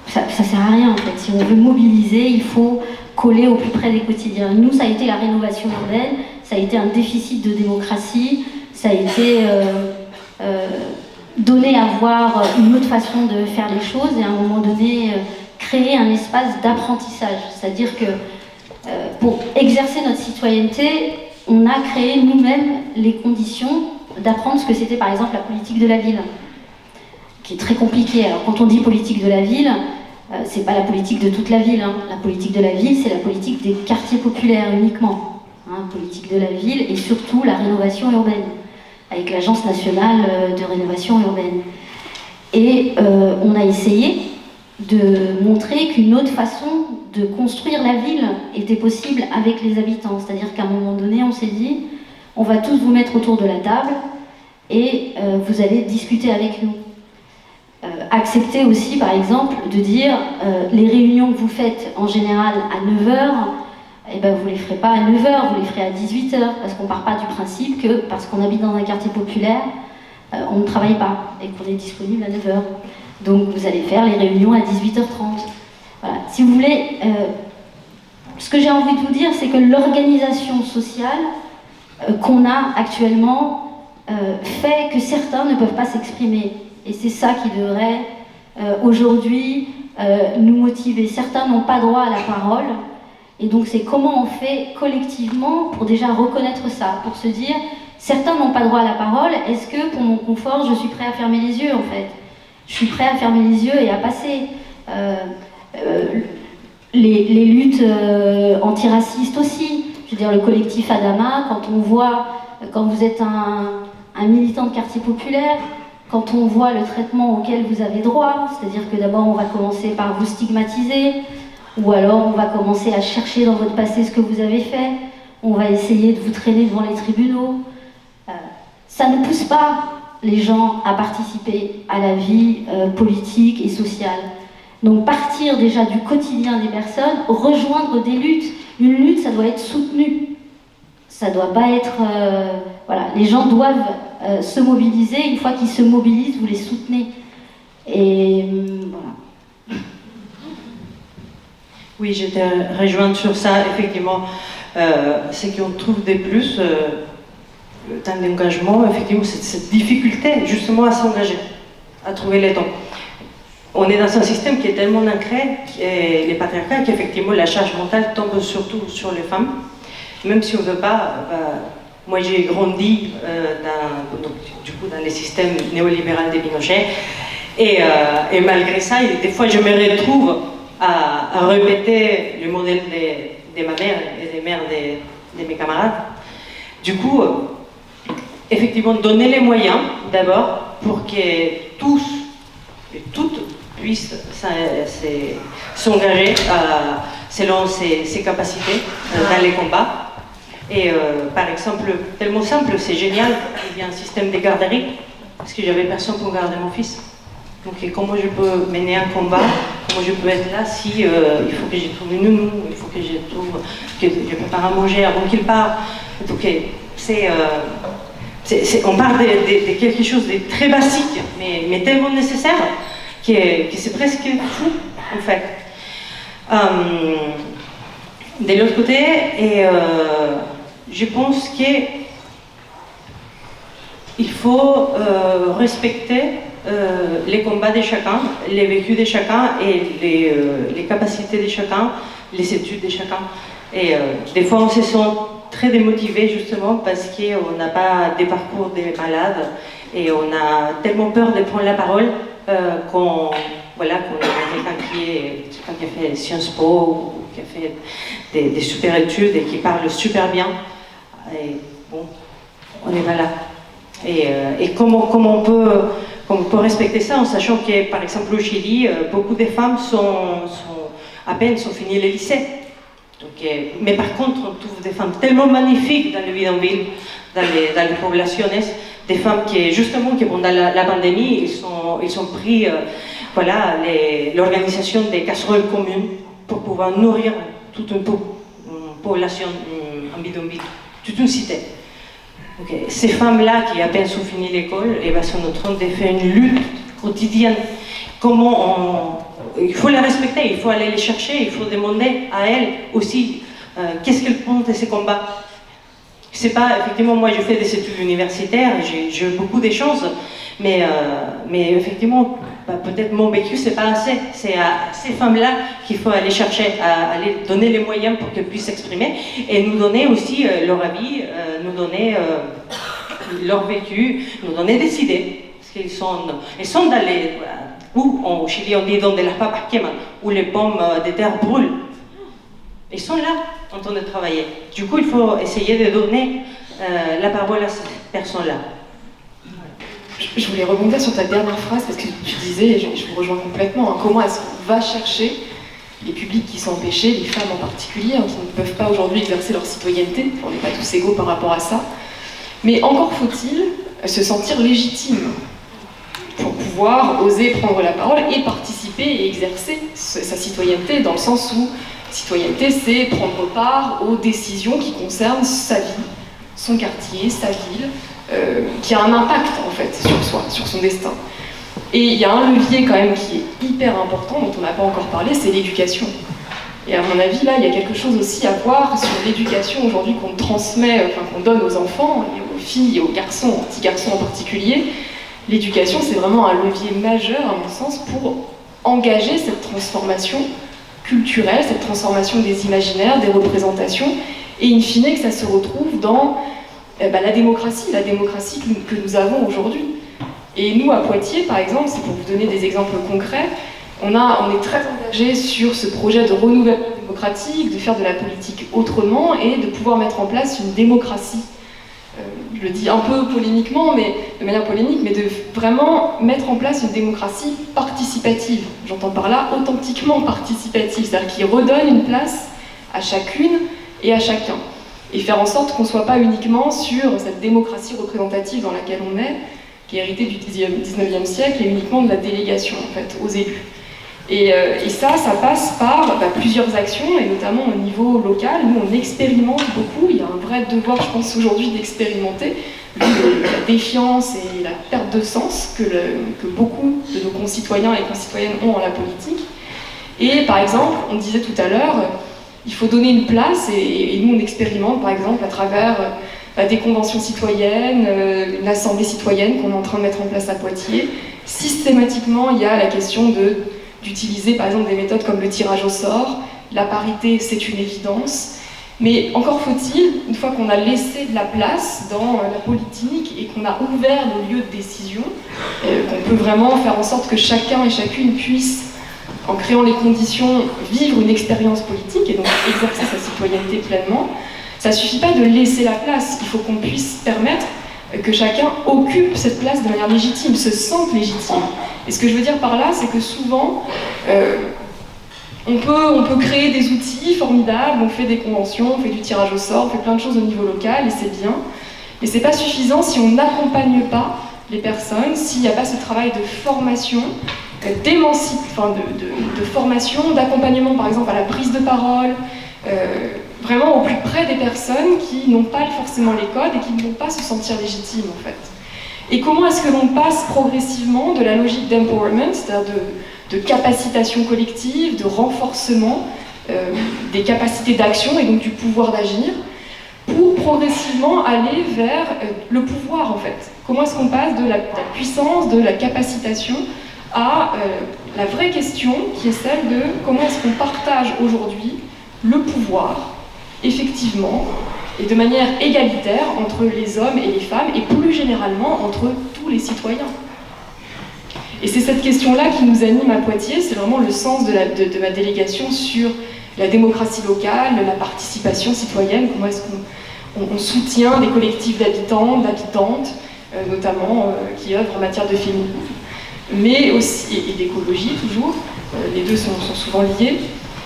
ça sert à rien, en fait. Si on veut mobiliser, il faut coller au plus près des quotidiens. Nous, ça a été la rénovation urbaine, ça a été un déficit de démocratie, ça a été donner à voir une autre façon de faire les choses et à un moment donné créer un espace d'apprentissage. C'est-à-dire que pour exercer notre citoyenneté, on a créé nous-mêmes les conditions d'apprendre ce que c'était par exemple la politique de la ville, qui est très compliquée. Alors quand on dit politique de la ville, c'est pas la politique de toute la ville, hein. La politique de la ville, c'est la politique des quartiers populaires uniquement, hein. Politique de la ville et surtout la rénovation urbaine, avec l'Agence nationale de rénovation urbaine. Et on a essayé de montrer qu'une autre façon de construire la ville était possible avec les habitants. C'est-à-dire qu'à un moment donné, on s'est dit, on va tous vous mettre autour de la table et vous allez discuter avec nous. Accepter aussi, par exemple, de dire les réunions que vous faites en général à 9 h, eh ben, vous ne les ferez pas à 9 h, vous les ferez à 18 h, parce qu'on ne part pas du principe que, parce qu'on habite dans un quartier populaire, on ne travaille pas et qu'on est disponible à 9 h. Donc vous allez faire les réunions à 18h30. Voilà. Si vous voulez, ce que j'ai envie de vous dire, c'est que l'organisation sociale qu'on a actuellement fait que certains ne peuvent pas s'exprimer. Et c'est ça qui devrait aujourd'hui nous motiver. Certains n'ont pas droit à la parole. Et donc c'est comment on fait collectivement pour déjà reconnaître ça, pour se dire, certains n'ont pas droit à la parole, est-ce que pour mon confort, je suis prêt à fermer les yeux en fait? Je suis prêt à fermer les yeux et à passer. Les luttes antiracistes aussi. Je veux dire, le collectif Adama, quand vous êtes un militant de quartier populaire, quand on voit le traitement auquel vous avez droit, c'est-à-dire que d'abord on va commencer par vous stigmatiser, ou alors on va commencer à chercher dans votre passé ce que vous avez fait, on va essayer de vous traîner devant les tribunaux. Ça ne pousse pas les gens à participer à la vie politique et sociale. Donc partir déjà du quotidien des personnes, rejoindre des luttes. Une lutte, ça doit être soutenu. Ça doit pas être... voilà, les gens doivent se mobiliser. Une fois qu'ils se mobilisent, vous les soutenez. Et voilà. Oui, j'étais rejointe sur ça, effectivement. C'est qu'on trouve des plus dans l'engagement, effectivement, cette difficulté justement à s'engager, à trouver les temps. On est dans un système qui est tellement ancré, les patriarcats, qu'effectivement la charge mentale tombe surtout sur les femmes. Même si on ne veut pas, moi j'ai grandi dans les systèmes néolibéraux de Pinochet, et malgré ça, des fois je me retrouve à répéter le modèle de ma mère et des mères de mes camarades. Du coup, effectivement, donner les moyens d'abord pour que tous et toutes puissent s'engager selon ses capacités dans les combats. Et par exemple, tellement simple, c'est génial, il y a un système de garderie, parce que j'avais personne pour garder mon fils. Donc comment je peux mener un combat, comment je peux être là si il faut que je trouve une nounou, il faut que je prépare à manger avant qu'il parte. Donc on parle de quelque chose de très basique, mais tellement nécessaire, que c'est presque fou, en fait. De l'autre côté, je pense qu'il faut respecter les combats de chacun, les vécus de chacun et les capacités de chacun, les études de chacun. Et des fois, on se sent très démotivé justement parce qu'on n'a pas des parcours de malades et on a tellement peur de prendre la parole qu'on a quelqu'un qui a fait Sciences Po ou qui a fait des super études et qui parle super bien. Et bon, on n'est pas là. Et comment on peut respecter ça en sachant que, par exemple, au Chili, beaucoup de femmes à peine sont finies le lycée. Donc, mais par contre, on trouve des femmes tellement magnifiques dans les bidonvilles, dans les populations, des femmes qui, justement, pendant la pandémie, ils ont pris l'organisation des casseroles communes pour pouvoir nourrir toute une population en bidonville, toute une cité. Okay. Ces femmes-là qui à peine sont finies l'école, sont en train de faire une lutte quotidienne. Il faut les respecter, il faut aller les chercher, il faut demander à elles aussi qu'est-ce qu'elles pensent de ces combats. C'est pas, effectivement, moi j'ai fait des études universitaires, j'ai eu beaucoup de choses, mais effectivement, peut-être mon vécu c'est pas assez. C'est à ces femmes-là qu'il faut aller chercher, à aller donner les moyens pour qu'elles puissent s'exprimer et nous donner aussi leur avis, nous donner leur vécu, nous donner des idées. Parce qu'ils sont dans les... Où au Chili on dit donde las papas queman, où les pommes de terre brûlent. Ils sont là en train de travailler. Du coup, il faut essayer de donner la parole à ces personnes-là. Je voulais rebondir sur ta dernière phrase parce que tu disais, et je vous rejoins complètement, hein, comment est-ce qu'on va chercher les publics qui sont empêchés, les femmes en particulier, hein, qui ne peuvent pas aujourd'hui exercer leur citoyenneté, on n'est pas tous égaux par rapport à ça. Mais encore faut-il se sentir légitime pour pouvoir oser prendre la parole et participer et exercer sa citoyenneté, dans le sens où citoyenneté, c'est prendre part aux décisions qui concernent sa vie, son quartier, sa ville, qui a un impact en fait sur soi, sur son destin. Et il y a un levier quand même qui est hyper important, dont on n'a pas encore parlé, c'est l'éducation. Et à mon avis, là, il y a quelque chose aussi à voir sur l'éducation aujourd'hui qu'on transmet, enfin qu'on donne aux enfants, et aux filles et aux garçons, aux petits garçons en particulier. L'éducation, c'est vraiment un levier majeur, à mon sens, pour engager cette transformation culturelle, cette transformation des imaginaires, des représentations, et in fine que ça se retrouve dans la démocratie que nous avons aujourd'hui. Et nous, à Poitiers, par exemple, c'est pour vous donner des exemples concrets, on est très engagé sur ce projet de renouvellement démocratique, de faire de la politique autrement et de pouvoir mettre en place une démocratie. Je le dis un peu polémiquement, mais de manière polémique, mais de vraiment mettre en place une démocratie participative. J'entends par là authentiquement participative, c'est-à-dire qui redonne une place à chacune et à chacun. Et faire en sorte qu'on ne soit pas uniquement sur cette démocratie représentative dans laquelle on est, qui est héritée du 19e siècle, et uniquement de la délégation en fait, aux élus. Et ça passe par plusieurs actions, et notamment au niveau local. Nous, on expérimente beaucoup. Il y a un vrai devoir, je pense, aujourd'hui d'expérimenter, vu la défiance et la perte de sens que beaucoup de nos concitoyens et concitoyennes ont en la politique. Et par exemple, on disait tout à l'heure, il faut donner une place, et nous, on expérimente, par exemple, à travers des conventions citoyennes, une assemblée citoyenne qu'on est en train de mettre en place à Poitiers. Systématiquement, il y a la question d'utiliser par exemple des méthodes comme le tirage au sort. La parité, c'est une évidence. Mais encore faut-il, une fois qu'on a laissé de la place dans la politique et qu'on a ouvert nos lieux de décision, qu'on peut vraiment faire en sorte que chacun et chacune puisse, en créant les conditions, vivre une expérience politique et donc exercer sa citoyenneté pleinement, ça ne suffit pas de laisser la place. Il faut qu'on puisse permettre que chacun occupe cette place de manière légitime, se sente légitime. Et ce que je veux dire par là, c'est que souvent, on peut créer des outils formidables, on fait des conventions, on fait du tirage au sort, on fait plein de choses au niveau local, et c'est bien. Mais c'est pas suffisant si on n'accompagne pas les personnes, s'il n'y a pas ce travail de formation, de formation, d'accompagnement par exemple à la prise de parole, vraiment au plus près des personnes qui n'ont pas forcément les codes et qui ne vont pas se sentir légitimes en fait. Et comment est-ce que l'on passe progressivement de la logique d'empowerment, c'est-à-dire de capacitation collective, de renforcement des capacités d'action et donc du pouvoir d'agir, pour progressivement aller vers le pouvoir en fait. Comment est-ce qu'on passe de la puissance, de la capacitation à la vraie question qui est celle de comment est-ce qu'on partage aujourd'hui le pouvoir, effectivement, et de manière égalitaire entre les hommes et les femmes, et plus généralement entre tous les citoyens. Et c'est cette question-là qui nous anime à Poitiers, c'est vraiment le sens de ma délégation sur la démocratie locale, la participation citoyenne, comment est-ce qu'on soutient des collectifs d'habitants, d'habitantes, notamment qui œuvrent en matière de féminisme, mais aussi, et d'écologie toujours, les deux sont souvent liés,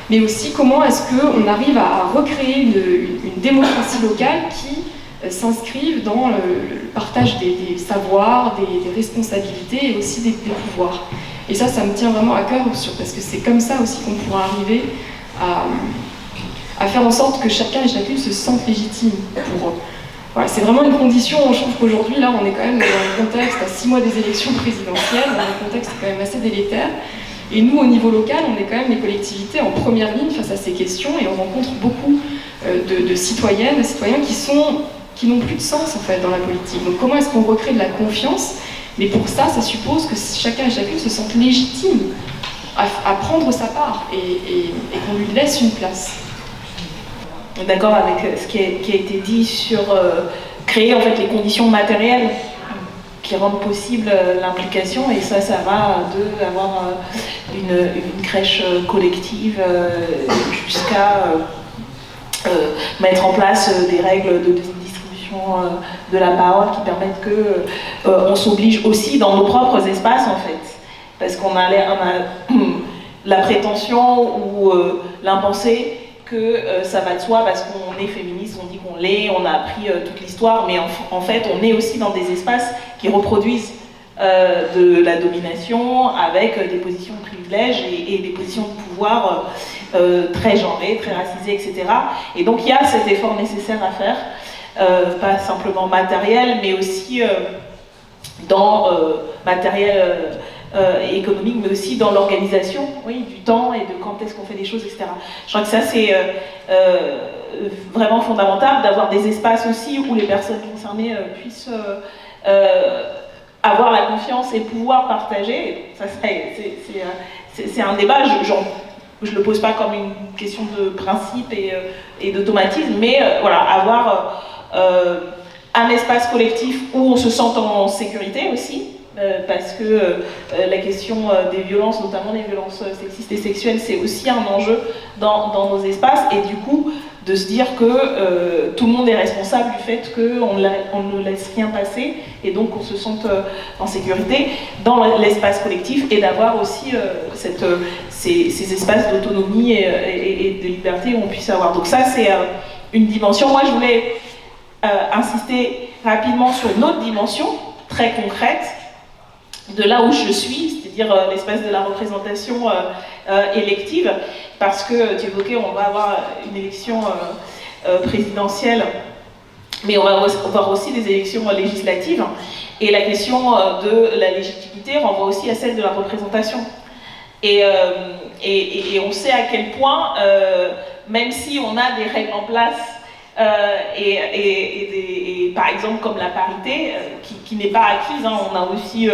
mais aussi comment est-ce qu'on arrive à recréer une démocratie locale qui s'inscrive dans le partage des savoirs, des responsabilités et aussi des pouvoirs. Et ça me tient vraiment à cœur, parce que c'est comme ça aussi qu'on pourra arriver à faire en sorte que chacun et chacune se sente légitime pour eux. Voilà, c'est vraiment une condition, je trouve qu'aujourd'hui, là, on est quand même dans un contexte, à 6 mois des élections présidentielles, dans un contexte quand même assez délétère. Et nous, au niveau local, on est quand même les collectivités en première ligne face à ces questions, et on rencontre beaucoup de citoyennes, de citoyens qui n'ont plus de sens, en fait, dans la politique. Donc comment est-ce qu'on recrée de la confiance? Mais pour ça, ça suppose que chacun et chacune se sente légitime à prendre sa part et qu'on lui laisse une place. D'accord avec ce qui a été dit sur créer en fait les conditions matérielles qui rendent possible l'implication, et ça va d'avoir une crèche collective jusqu'à mettre en place des règles de distribution de la parole qui permettent qu'on s'oblige aussi dans nos propres espaces en fait, parce qu'on a la prétention ou l'impensé que ça va de soi parce qu'on est féministe, on dit qu'on l'est, on a appris toute l'histoire, mais en fait on est aussi dans des espaces qui reproduisent de la domination avec des positions de privilège et des positions de pouvoir très genrées, très racisées, etc. Et donc il y a cet effort nécessaire à faire, pas simplement matériel, mais aussi dans matériel économique, mais aussi dans l'organisation, oui, du temps et de quand est-ce qu'on fait les choses, etc. Je crois que ça c'est vraiment fondamental d'avoir des espaces aussi où les personnes concernées puissent avoir la confiance et pouvoir partager. Ça c'est un débat, je le pose pas comme une question de principe et d'automatisme, mais voilà, avoir un espace collectif où on se sent en sécurité aussi. Parce que la question des violences, notamment des violences sexistes et sexuelles, c'est aussi un enjeu dans nos espaces, et du coup de se dire que tout le monde est responsable du fait qu'on ne laisse rien passer, et donc qu'on se sente en sécurité dans l'espace collectif, et d'avoir aussi ces espaces d'autonomie et de liberté où on puisse avoir. Donc ça c'est une dimension. Moi je voulais insister rapidement sur une autre dimension très concrète de là où je suis, c'est-à-dire l'espace de la représentation élective, parce que tu évoquais, on va avoir une élection présidentielle, mais on va avoir aussi des élections législatives, et la question de la légitimité renvoie aussi à celle de la représentation. Et on sait à quel point, même si on a des règles en place, et par exemple comme la parité qui n'est pas acquise, hein, on a aussi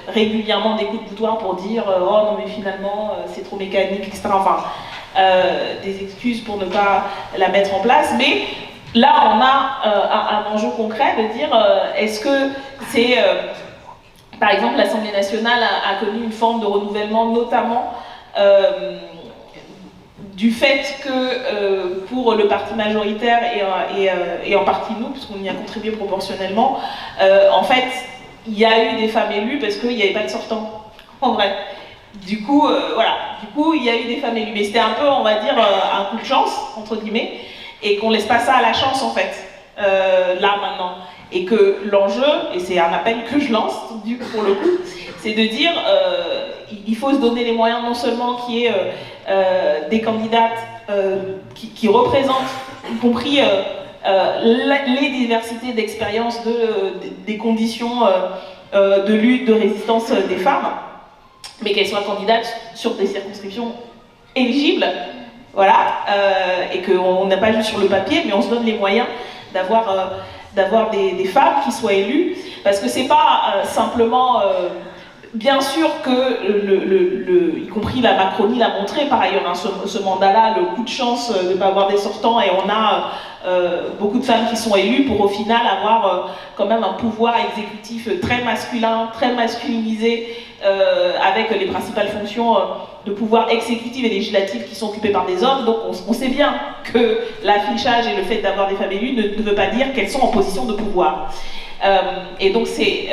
régulièrement des coups de boutoir pour dire oh non mais finalement c'est trop mécanique, etc. Enfin des excuses pour ne pas la mettre en place, mais là on a un enjeu concret de dire est-ce que c'est par exemple l'Assemblée nationale a connu une forme de renouvellement, notamment du fait que pour le parti majoritaire et en partie nous, puisqu'on y a contribué proportionnellement, en fait, il y a eu des femmes élues parce qu'il n'y avait pas de sortants, en vrai. Du coup, voilà, il y a eu des femmes élues, mais c'était un peu, on va dire, un coup de chance, entre guillemets, et qu'on laisse pas ça à la chance, en fait, là, maintenant. Et que l'enjeu, et c'est un appel que je lance, du coup, pour le coup, c'est de dire il faut se donner les moyens, non seulement qu'il y ait des candidates qui représentent, y compris les diversités d'expériences, des conditions de lutte, de résistance des femmes, mais qu'elles soient candidates sur des circonscriptions éligibles, voilà, et qu'on n'a pas juste sur le papier, mais on se donne les moyens d'avoir des femmes qui soient élues, parce que c'est pas simplement... Bien sûr que, y compris la Macronie l'a montré par ailleurs, hein, ce mandat-là, le coup de chance de ne pas avoir des sortants, et on a beaucoup de femmes qui sont élues pour au final avoir quand même un pouvoir exécutif très masculin, très masculinisé, avec les principales fonctions de pouvoir exécutif et législatif qui sont occupées par des hommes. Donc on sait bien que l'affichage et le fait d'avoir des femmes élues ne veut pas dire qu'elles sont en position de pouvoir. Et donc c'est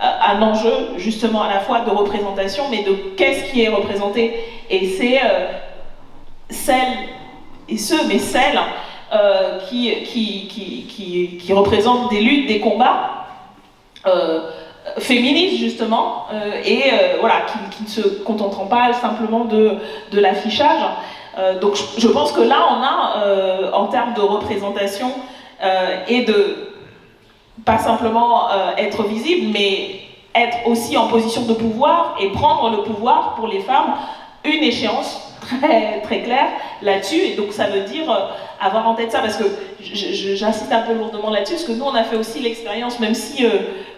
un enjeu justement à la fois de représentation, mais de qu'est-ce qui est représenté. Et c'est celles qui représentent des luttes, des combats féministes justement, voilà, qui ne se contenteront pas simplement de l'affichage. Donc je pense que là on a en termes de représentation et de pas simplement être visible, mais être aussi en position de pouvoir et prendre le pouvoir pour les femmes, une échéance très, très claire là-dessus. Et donc ça veut dire avoir en tête ça, parce que j'insiste un peu lourdement là-dessus, parce que nous on a fait aussi l'expérience, même si,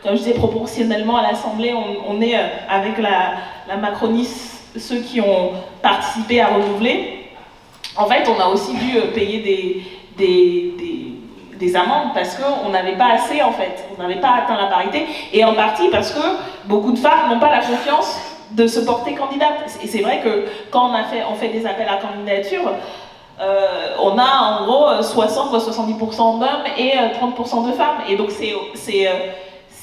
comme je disais, proportionnellement à l'Assemblée, on est avec la Macronie, ceux qui ont participé à renouveler, en fait on a aussi dû payer des amendes parce qu'on n'avait pas assez, en fait, on n'avait pas atteint la parité, et en partie parce que beaucoup de femmes n'ont pas la confiance de se porter candidate. Et c'est vrai que quand on fait des appels à candidature, on a en gros 60 ou 70% d'hommes et 30% de femmes, et donc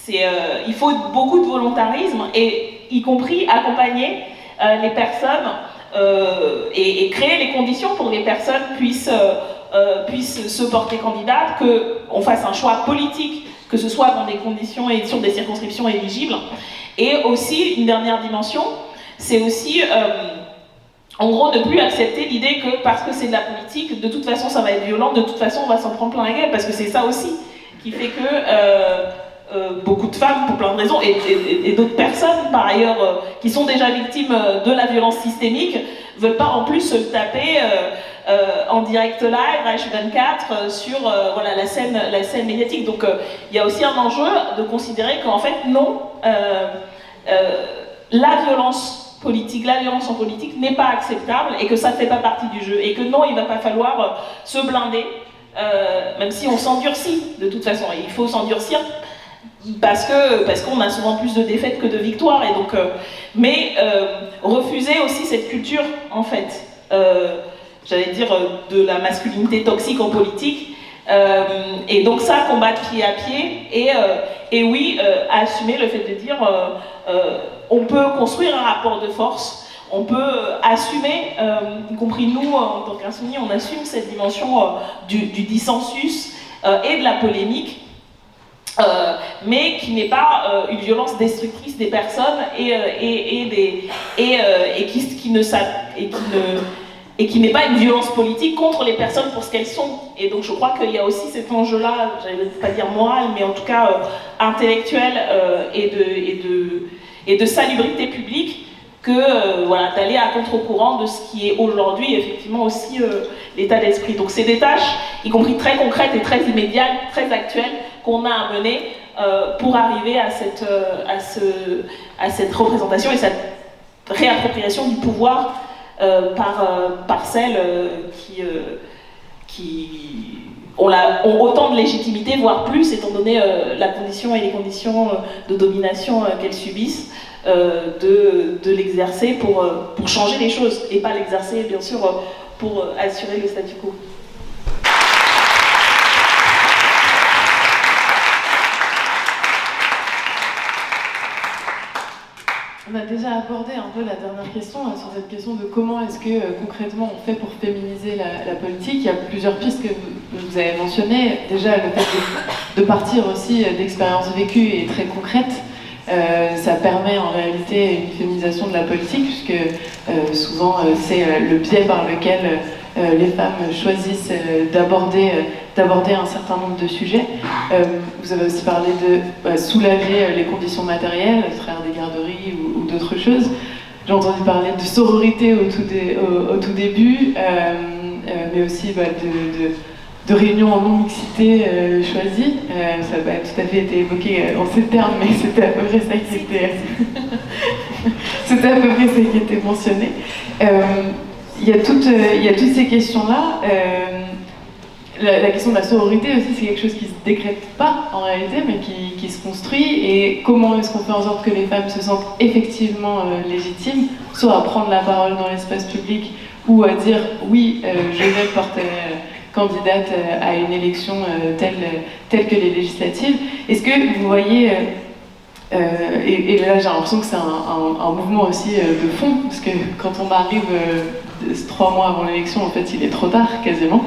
il faut beaucoup de volontarisme, et y compris accompagner les personnes et créer les conditions pour que les personnes puissent se porter candidates, qu'on fasse un choix politique, que ce soit dans des conditions et sur des circonscriptions éligibles. Et aussi, une dernière dimension, c'est aussi, en gros, ne plus accepter l'idée que parce que c'est de la politique, de toute façon ça va être violent, de toute façon on va s'en prendre plein la gueule, parce que c'est ça aussi qui fait que beaucoup de femmes, pour plein de raisons, et d'autres personnes par ailleurs qui sont déjà victimes de la violence systémique, veulent pas en plus se le taper en direct live, H24, sur voilà, la scène médiatique. Donc il y a aussi un enjeu de considérer qu'en fait non, la violence en politique n'est pas acceptable et que ça ne fait pas partie du jeu, et que non, il ne va pas falloir se blinder, même si on s'endurcit de toute façon, et il faut s'endurcir parce qu'on a souvent plus de défaites que de victoires, et donc, mais refuser aussi cette culture, en fait, j'allais dire, de la masculinité toxique en politique, et donc ça, combattre pied à pied, et oui, assumer le fait de dire on peut construire un rapport de force, on peut assumer, y compris nous en tant qu'insoumis, on assume cette dimension du dissensus et de la polémique, mais qui n'est pas une violence destructrice des personnes et qui n'est pas une violence politique contre les personnes pour ce qu'elles sont. Et donc je crois qu'il y a aussi cet enjeu-là, j'allais pas dire moral, mais en tout cas intellectuel et de salubrité publique, que voilà, d'aller à contre-courant de ce qui est aujourd'hui effectivement aussi l'état d'esprit. Donc c'est des tâches, y compris très concrètes et très immédiates, très actuelles, qu'on a à mener pour arriver à cette représentation et cette réappropriation du pouvoir par celles qui ont autant de légitimité, voire plus, étant donné la condition et les conditions de domination qu'elles subissent, de l'exercer pour changer les choses, et pas l'exercer, bien sûr, pour assurer le statu quo. On a déjà abordé un peu la dernière question sur cette question de comment est-ce que concrètement on fait pour féminiser la politique. Il y a plusieurs pistes que vous avez mentionnées. Déjà, le fait de partir aussi d'expériences vécues et très concrètes, ça permet en réalité une féminisation de la politique, puisque souvent c'est le biais par lequel les femmes choisissent d'aborder un certain nombre de sujets. Vous avez aussi parlé de soulager les conditions matérielles à travers des garderies ou d'autres choses. J'ai entendu parler de sororité au tout début, mais aussi de réunions en non-mixité choisies. Ça n'a pas tout à fait été évoqué en ces termes, mais c'était à peu près ça qui était, c'était à peu près ça qui était mentionné. Il y a toutes ces questions-là. La question de la sororité aussi, c'est quelque chose qui ne se décrète pas en réalité, mais qui se construit. Et comment est-ce qu'on fait en sorte que les femmes se sentent effectivement légitimes, soit à prendre la parole dans l'espace public, ou à dire oui, je vais porter candidate à une élection telle que les législatives. Est-ce que vous voyez... et là j'ai l'impression que c'est un mouvement aussi de fond, parce que quand on arrive 3 mois avant l'élection, en fait il est trop tard quasiment.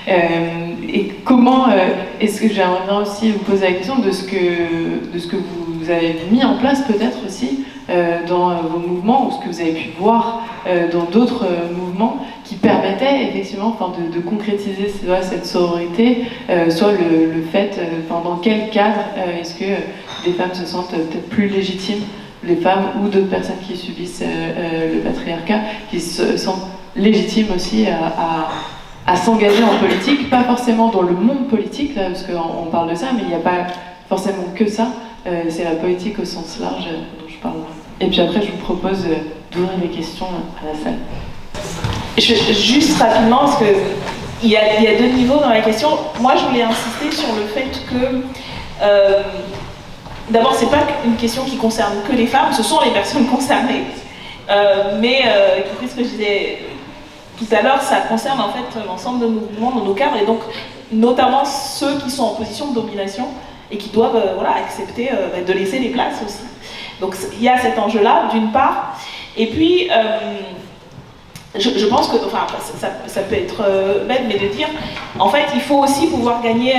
Et comment est-ce que j'aimerais bien aussi vous poser la question de ce que vous avez mis en place peut-être aussi dans vos mouvements, ou ce que vous avez pu voir dans d'autres mouvements qui permettaient effectivement de concrétiser cette sororité, soit le fait, dans quel cadre est-ce que des femmes se sentent peut-être plus légitimes, les femmes ou d'autres personnes qui subissent le patriarcat, qui se sentent légitimes aussi à s'engager en politique, pas forcément dans le monde politique, là, parce qu'on parle de ça, mais il n'y a pas forcément que ça, c'est la politique au sens large dont je parle. Et puis après, je vous propose d'ouvrir les questions à la salle. Juste rapidement, parce qu'il y a 2 niveaux dans la question. Moi, je voulais insister sur le fait que, d'abord, c'est pas une question qui concerne que les femmes, ce sont les personnes concernées. Mais, y compris ce que je disais tout à l'heure, ça concerne en fait l'ensemble de nos mouvements, de nos cadres, et donc notamment ceux qui sont en position de domination et qui doivent accepter de laisser les places aussi. Donc il y a cet enjeu-là, d'une part. Et puis, je pense que, enfin, ça peut être bête, mais de dire, en fait, il faut aussi pouvoir gagner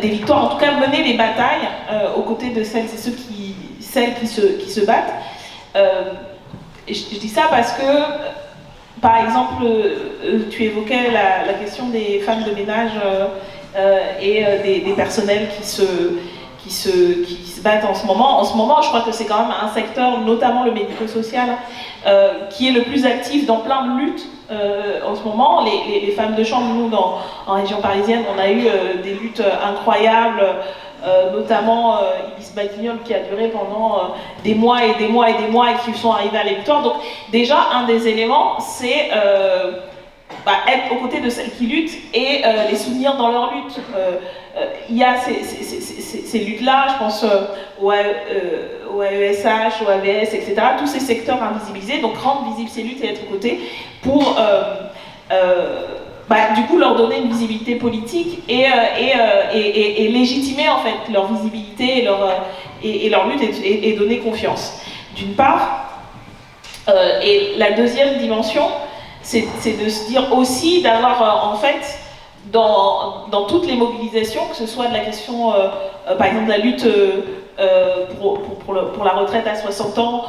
des victoires, en tout cas mener les batailles aux côtés de celles et ceux qui se battent. Et je dis ça parce que, par exemple, tu évoquais la question des femmes de ménage et des personnels qui se battent en ce moment. En ce moment, je crois que c'est quand même un secteur, notamment le médico-social, qui est le plus actif dans plein de luttes. En ce moment, les femmes de chambre, nous, en région parisienne, on a eu des luttes incroyables, notamment Ibis Batignolles qui a duré pendant des mois et des mois et des mois et qui sont arrivés à la victoire. Donc déjà, un des éléments, c'est être aux côtés de celles qui luttent et les soutenir dans leur lutte. Il y a ces luttes-là, je pense au AESH, au AVS, etc., tous ces secteurs invisibilisés, donc rendre visibles ces luttes et être aux côtés pour du coup leur donner une visibilité politique et légitimer en fait leur visibilité et leur lutte et donner confiance, d'une part. Et la deuxième dimension, c'est de se dire aussi d'avoir en fait dans toutes les mobilisations, que ce soit de la question par exemple de la lutte pour la retraite à 60 ans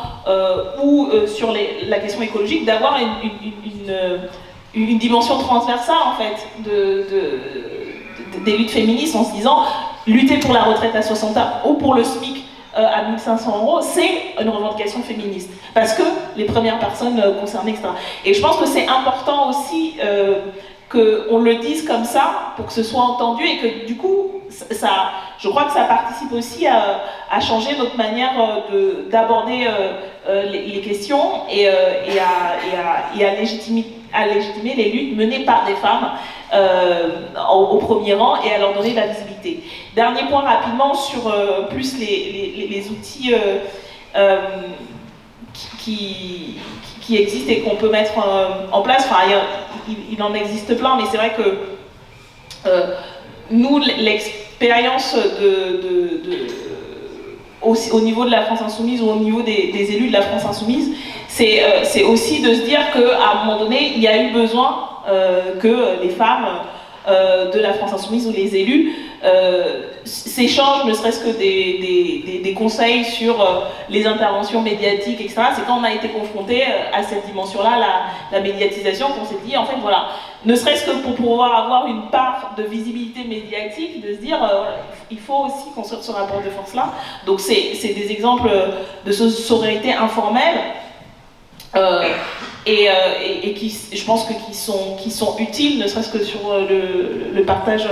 ou sur la question écologique, d'avoir une dimension transversale en fait des luttes féministes, en se disant lutter pour la retraite à 60 ans ou pour le SMIC à 1 500 €, c'est une revendication féministe, parce que les premières personnes concernées, etc. Et je pense que c'est important aussi qu'on le dise comme ça, pour que ce soit entendu, et que du coup, je crois que ça participe aussi à changer notre manière d'aborder les questions et à légitimer les luttes menées par des femmes au premier rang et à leur donner de la visibilité. Dernier point rapidement sur plus les outils qui existent et qu'on peut mettre en place. Enfin, il en existe plein, mais c'est vrai que nous, l'expérience au niveau de la France Insoumise ou au niveau des élus de la France Insoumise, c'est aussi de se dire qu'à un moment donné, il y a eu besoin que les femmes de la France Insoumise ou les élus s'échangent ne serait-ce que des conseils sur les interventions médiatiques, etc. C'est quand on a été confronté à cette dimension-là, la médiatisation, qu'on s'est dit, en fait, voilà, ne serait-ce que pour pouvoir avoir une part de visibilité médiatique, de se dire, il faut aussi construire ce rapport de force-là. Donc c'est des exemples de sororité informelle et qui, je pense que qui sont utiles, ne serait-ce que sur le partage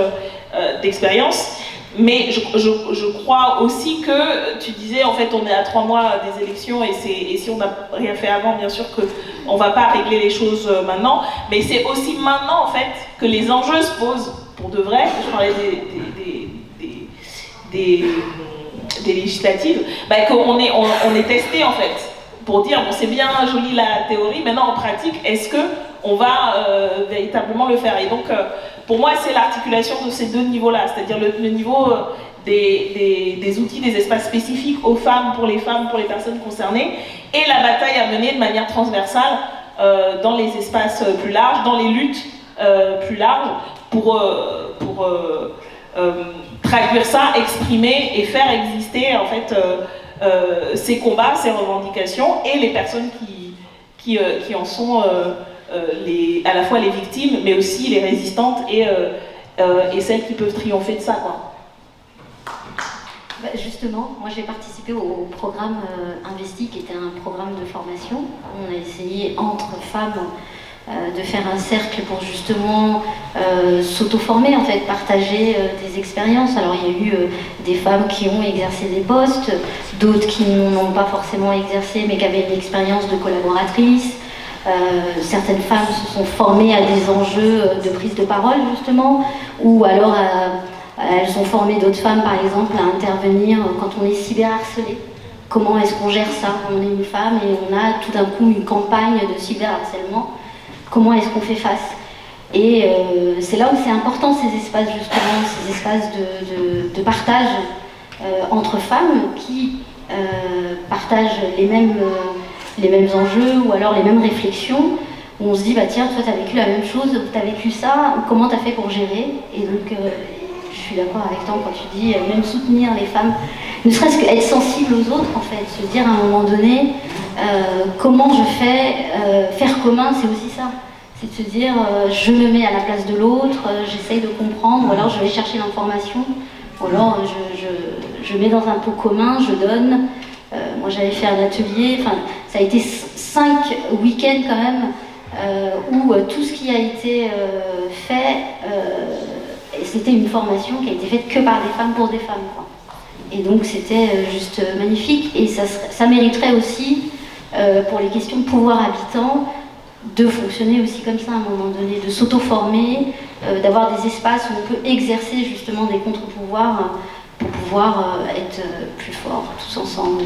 d'expériences. Mais je crois aussi que, tu disais, en fait, on est à 3 mois des élections et si on n'a rien fait avant, bien sûr qu'on ne va pas régler les choses maintenant, mais c'est aussi maintenant, en fait, que les enjeux se posent pour de vrai. Je parlais des législatives, qu'on est testé, en fait, pour dire, bon, c'est bien joli la théorie, maintenant en pratique, est-ce qu'on va véritablement le faire? Et donc, pour moi, c'est l'articulation de ces deux niveaux-là, c'est-à-dire le niveau des outils, des espaces spécifiques aux femmes, pour les personnes concernées, et la bataille à mener de manière transversale dans les espaces plus larges, dans les luttes plus larges, pour traduire ça, exprimer et faire exister, en fait, ces combats, ces revendications, et les personnes qui en sont à la fois les victimes, mais aussi les résistantes et celles qui peuvent triompher de ça, quoi. Justement, moi j'ai participé au programme Investi, qui était un programme de formation. On a essayé entre femmes de faire un cercle pour justement s'auto-former, en fait, partager des expériences. Alors il y a eu des femmes qui ont exercé des postes, d'autres qui n'ont pas forcément exercé mais qui avaient une expérience de collaboratrice. Certaines femmes se sont formées à des enjeux de prise de parole, justement, ou alors elles ont formé d'autres femmes, par exemple, à intervenir quand on est cyberharcelé. Comment est-ce qu'on gère ça? On est une femme et on a tout d'un coup une campagne de cyberharcèlement. Comment est-ce qu'on fait face? Et c'est là où c'est important, ces espaces, justement, ces espaces de partage entre femmes qui partagent les mêmes enjeux ou alors les mêmes réflexions, où on se dit, bah tiens, toi t'as vécu la même chose, t'as vécu ça, comment t'as fait pour gérer? Et donc, je suis d'accord avec toi quand tu dis, même soutenir les femmes, ne serait-ce qu'être sensible aux autres, en fait, se dire à un moment donné, comment je fais, faire commun, c'est aussi ça. C'est de se dire, je me mets à la place de l'autre, j'essaye de comprendre, ou alors je vais chercher l'information, ou alors je mets dans un pot commun, je donne. Moi j'avais fait un atelier, enfin ça a été 5 week-ends quand même, où tout ce qui a été fait, c'était une formation qui a été faite que par des femmes pour des femmes, quoi. Et donc c'était juste magnifique, et ça mériterait aussi, pour les questions de pouvoir habitant, de fonctionner aussi comme ça à un moment donné, de s'auto-former, d'avoir des espaces où on peut exercer justement des contre-pouvoirs pour pouvoir être plus forts tous ensemble.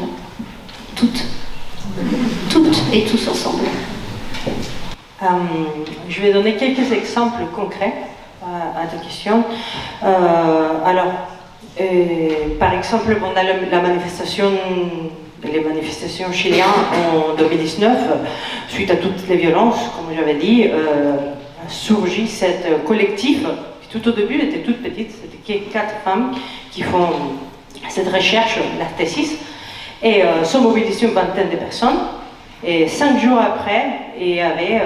Toutes et tous ensemble. Je vais donner quelques exemples concrets à ta question. Par exemple, pendant la manifestation, les manifestations chiliennes en 2019, suite à toutes les violences, comme j'avais dit, surgit cette collectif qui tout au début était toute petite, c'était 4 femmes qui font cette recherche, la thèse, et sont mobilisées une vingtaine de personnes. Et 5 jours après, il y avait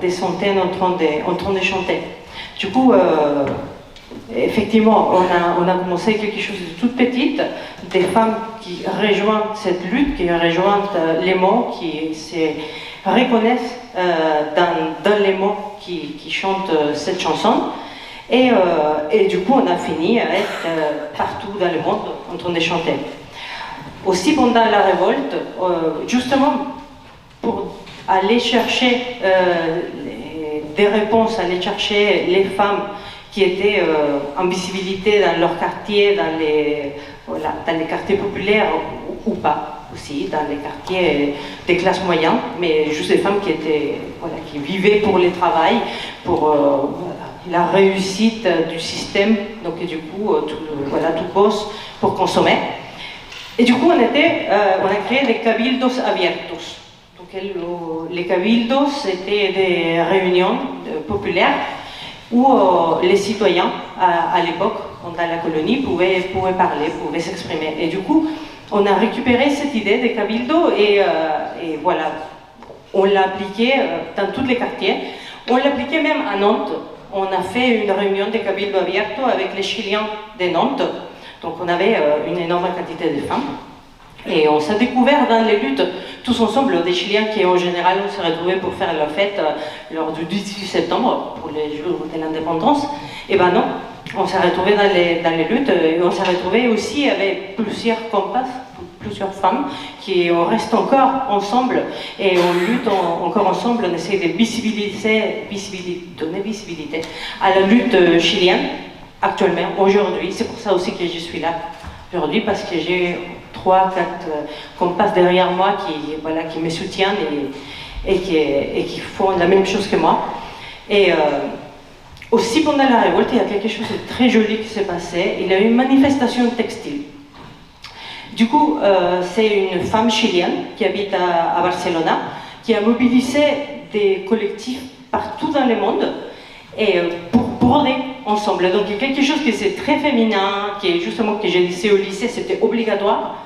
des centaines en train de chanter. Du coup, effectivement, on a commencé quelque chose de toute petite, des femmes qui rejoignent cette lutte, qui rejoignent les mots, qui se reconnaissent dans les mots qui chantent cette chanson. Et du coup, on a fini à être partout dans le monde en train de chanter. Aussi pendant la révolte, justement pour aller chercher des réponses, aller chercher les femmes qui étaient en visibilité dans leur quartier, dans les quartiers populaires ou pas, aussi dans les quartiers des classes moyennes, mais juste des femmes qui vivaient pour le travail, pour la réussite du système, donc du coup tout bosse pour consommer. Et du coup on a créé des cabildos abiertos. Donc les cabildos c'était des réunions populaires où les citoyens, à l'époque, dans la colonie, pouvaient parler, pouvaient s'exprimer. Et du coup, on a récupéré cette idée des cabildos et voilà, on l'a appliquée dans tous les quartiers. On l'a appliquée même à Nantes. On a fait une réunion de cabildo abierto avec les Chiliens de Nantes. Donc on avait une énorme quantité de femmes. Et on s'est découvert dans les luttes, tous ensemble, des Chiliens qui en général on s'est retrouvés pour faire la fête lors du 18 septembre, pour les jours de l'indépendance. Et ben non, on s'est retrouvés dans les luttes, et on s'est retrouvés aussi avec plusieurs compas, plusieurs femmes, qui on reste encore ensemble, et on lutte encore ensemble, on essaie de donner visibilité à la lutte chilienne, actuellement, aujourd'hui. C'est pour ça aussi que je suis là aujourd'hui, parce que j'ai 3-4 compas derrière moi qui me soutiennent et qui font la même chose que moi. Et aussi pendant la révolte, il y a quelque chose de très joli qui s'est passé. Il y a eu une manifestation textile. Du coup, c'est une femme chilienne qui habite à Barcelona, qui a mobilisé des collectifs partout dans le monde et pour broder ensemble. Donc il y a quelque chose qui est très féminin, qui est justement, que j'ai dit au lycée, c'était obligatoire.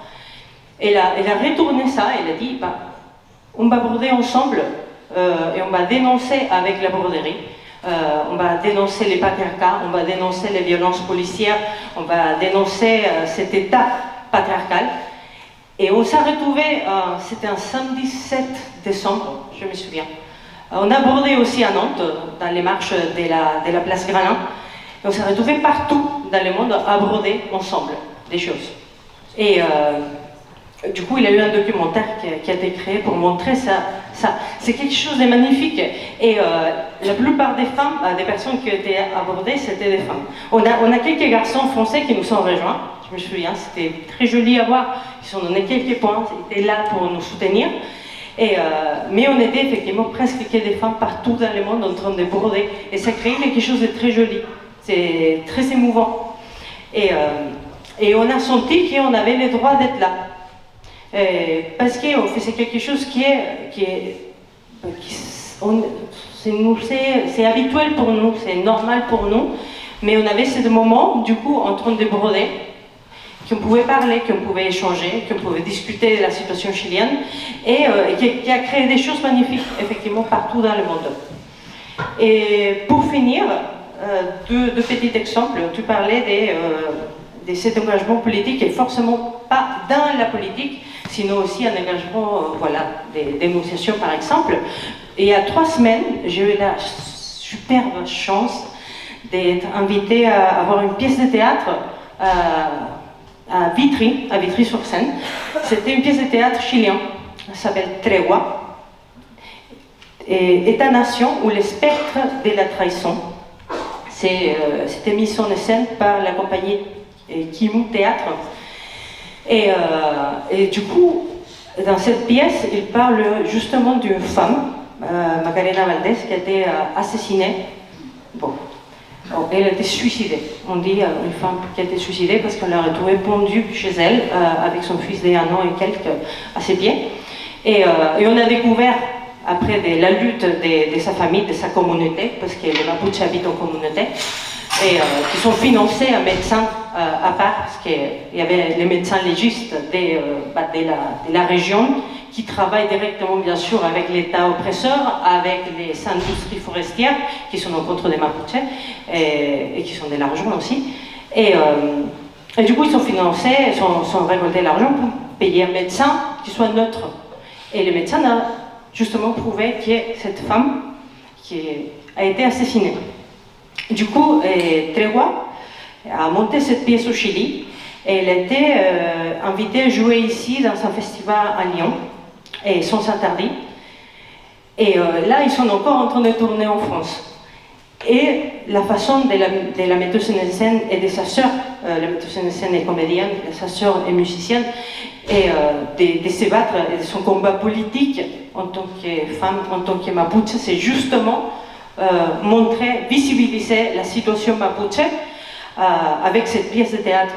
Elle a retourné ça, elle a dit, on va broder ensemble et on va dénoncer avec la broderie. On va dénoncer les patriarcats, on va dénoncer les violences policières, on va dénoncer cet état patriarcal. Et on s'est retrouvés, c'était un samedi 7 décembre, je me souviens. On a brodé aussi à Nantes, dans les marches de la place Granin. Et on s'est retrouvés partout dans le monde à broder ensemble des choses. Et du coup, il y a eu un documentaire qui a été créé pour montrer ça. C'est quelque chose de magnifique. Et la plupart des femmes, des personnes qui étaient abordées, c'était des femmes. On a quelques garçons français qui nous ont rejoints. Je me souviens, c'était très joli à voir. Ils ont donné quelques points, ils étaient là pour nous soutenir. Mais on était effectivement presque que des femmes partout dans le monde en train de broder. Et ça crée quelque chose de très joli. C'est très émouvant. Et on a senti qu'on avait le droit d'être là. Parce qu'on faisait quelque chose qui c'est habituel pour nous, c'est normal pour nous, mais on avait ce moment, du coup, en train de broder, qu'on pouvait parler, qu'on pouvait échanger, qu'on pouvait discuter de la situation chilienne, et qui a créé des choses magnifiques, effectivement, partout dans le monde. Et pour finir, deux petits exemples. Tu parlais de cet engagement politique, et forcément pas dans la politique, sinon aussi un engagement, des dénonciations par exemple. Et il y a 3 semaines, j'ai eu la superbe chance d'être invitée à avoir une pièce de théâtre à Vitry-sur-Seine. C'était une pièce de théâtre chilien, ça s'appelle Tregua, et État-nation ou le spectre de la trahison. C'était mis en scène par la compagnie Kimu Théâtre. Et du coup, dans cette pièce, il parle justement d'une femme, Macarena Valdés, qui a été assassinée. Elle a été suicidée. On dit une femme qui a été suicidée parce qu'on l'a retrouvée pendue chez elle avec son fils d'1 an et quelques à ses pieds. Et on a découvert, après la lutte de sa famille, de sa communauté, parce que les Mapuches habitent en communauté, et qui sont financés un médecin à part, parce qu'il y avait les médecins légistes de la région qui travaillent directement, bien sûr, avec l'État oppresseur, avec les industries forestières qui sont en contre des Mapuches et qui sont de l'argent aussi. Et du coup, ils sont financés, sont récoltés l'argent pour payer un médecin qui soit neutre. Et le médecin a justement prouvé que cette femme qui a été assassinée. Du coup, Tregua a monté cette pièce au Chili et elle a été invitée à jouer ici dans un festival à Lyon, et sans interdit. Et là, ils sont encore en train de tourner en France. Et la façon de la metteuse en scène et de sa sœur, la metteuse en scène est comédienne, sa sœur est musicienne, et de se battre et de son combat politique en tant que femme, en tant que Mapuche, c'est justement montrer, visibiliser la situation Mapuche avec cette pièce de théâtre.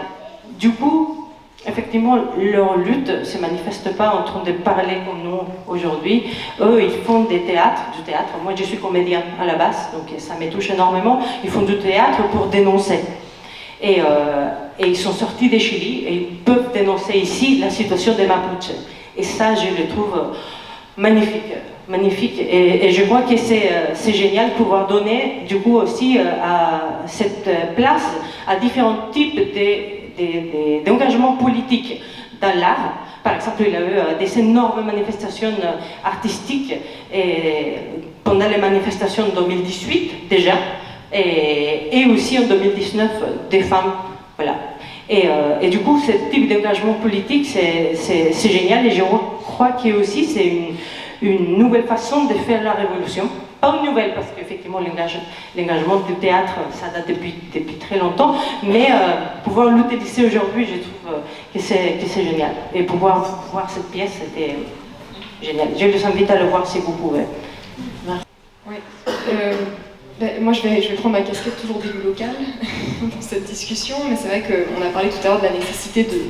Du coup, effectivement, leur lutte ne se manifeste pas en train de parler comme nous aujourd'hui. Eux, ils font du théâtre. Moi, je suis comédienne à la base, donc ça me touche énormément. Ils font du théâtre pour dénoncer. Et ils sont sortis de Chili et ils peuvent dénoncer ici la situation des Mapuches. Et ça, je le trouve magnifique. Magnifique. Et je crois que c'est génial de pouvoir donner, du coup, aussi à cette place à différents types d'engagement politique dans l'art. Par exemple, il y a eu des énormes manifestations artistiques pendant les manifestations en 2018 déjà, et aussi en 2019 des femmes. Voilà. Et du coup, ce type d'engagement politique, c'est génial, et je crois que aussi c'est une nouvelle façon de faire la révolution. Pas une nouvelle, parce qu'effectivement l'engagement du théâtre, ça date depuis très longtemps, mais pouvoir l'utiliser aujourd'hui, je trouve que c'est génial. Et pouvoir voir cette pièce, c'était génial. Je vous invite à le voir si vous pouvez. Merci. Oui. Moi, je vais prendre ma casquette toujours d'élu local dans cette discussion, mais c'est vrai qu'on a parlé tout à l'heure de la nécessité de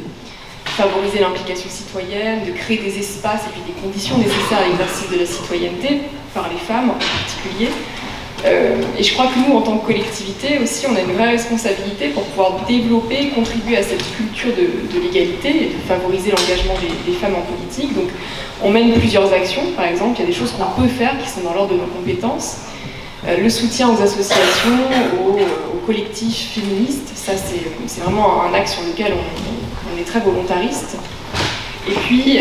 favoriser l'implication citoyenne, de créer des espaces et puis des conditions nécessaires à l'exercice de la citoyenneté par les femmes en particulier. Et je crois que nous, en tant que collectivité aussi, on a une vraie responsabilité pour pouvoir développer, contribuer à cette culture de l'égalité et de favoriser l'engagement des femmes en politique. Donc on mène plusieurs actions, par exemple, il y a des choses qu'on peut faire qui sont dans l'ordre de nos compétences. Le soutien aux associations, aux collectifs féministes, ça c'est vraiment un axe sur lequel on est très volontariste. Et puis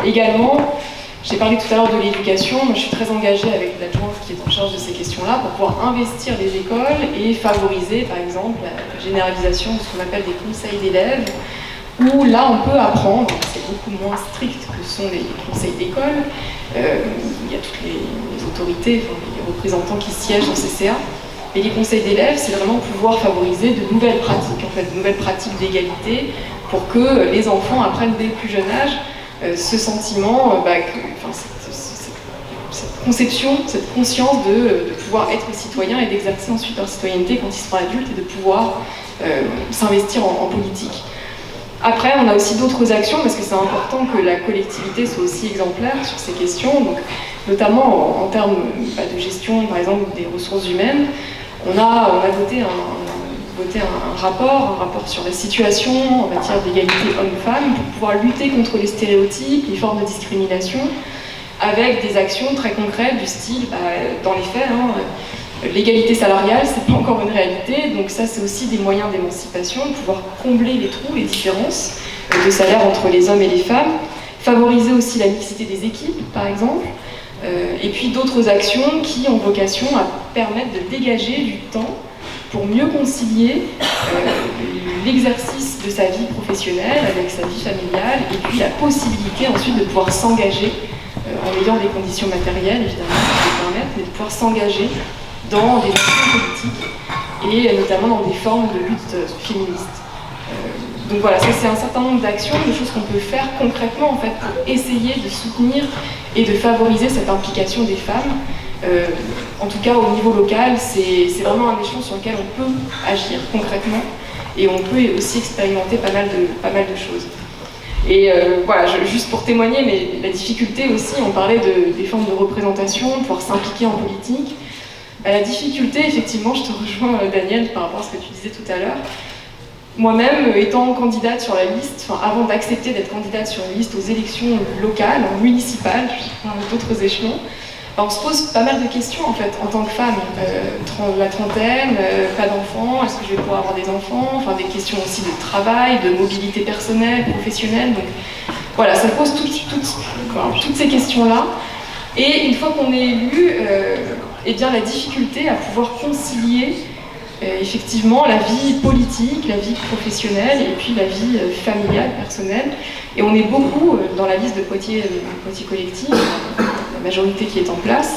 également, j'ai parlé tout à l'heure de l'éducation, moi je suis très engagée avec l'adjointe qui est en charge de ces questions-là pour pouvoir investir les écoles et favoriser par exemple la généralisation de ce qu'on appelle des conseils d'élèves, où là on peut apprendre, c'est beaucoup moins strict que sont les conseils d'école, il y a toutes les autorités, enfin, les représentants qui siègent dans ces CA, et les conseils d'élèves, c'est vraiment pouvoir favoriser de nouvelles pratiques, en fait, de nouvelles pratiques d'égalité, pour que les enfants apprennent dès le plus jeune âge ce sentiment, cette conception, cette conscience de pouvoir être citoyen et d'exercer ensuite leur citoyenneté quand ils seront adultes et de pouvoir s'investir en politique. Après, on a aussi d'autres actions parce que c'est important que la collectivité soit aussi exemplaire sur ces questions. Donc, notamment en termes de gestion, par exemple, des ressources humaines. On a voté un rapport sur la situation en matière d'égalité homme-femme pour pouvoir lutter contre les stéréotypes, les formes de discrimination, avec des actions très concrètes du style, dans les faits, l'égalité salariale, c'est pas encore une réalité, donc ça c'est aussi des moyens d'émancipation, de pouvoir combler les trous, les différences de salaire entre les hommes et les femmes, favoriser aussi la mixité des équipes, par exemple, et puis d'autres actions qui ont vocation à permettre de dégager du temps pour mieux concilier l'exercice de sa vie professionnelle avec sa vie familiale, et puis la possibilité ensuite de pouvoir s'engager, en ayant des conditions matérielles évidemment qui le permettent, mais de pouvoir s'engager dans des actions politiques et notamment dans des formes de lutte féministe. Donc voilà, ça c'est un certain nombre d'actions, de choses qu'on peut faire concrètement en fait pour essayer de soutenir et de favoriser cette implication des femmes. En tout cas au niveau local, c'est vraiment un échelon sur lequel on peut agir concrètement et on peut aussi expérimenter pas mal de choses. Et voilà, juste pour témoigner, mais la difficulté aussi, on parlait des formes de représentation, pouvoir s'impliquer en politique. La difficulté, effectivement, je te rejoins Daniel par rapport à ce que tu disais tout à l'heure. Moi-même, étant candidate sur la liste, avant d'accepter d'être candidate sur une liste aux élections locales, municipales, d'autres échelons, on se pose pas mal de questions en fait, en tant que femme. La trentaine, pas d'enfants, est-ce que je vais pouvoir avoir des enfants, enfin des questions aussi de travail, de mobilité personnelle, professionnelle. Donc voilà, ça pose toutes ces questions-là. Et une fois qu'on est élu, eh bien la difficulté à pouvoir concilier effectivement la vie politique, la vie professionnelle et puis la vie familiale, personnelle. Et on est beaucoup dans la liste de Poitiers Collectif, la majorité qui est en place.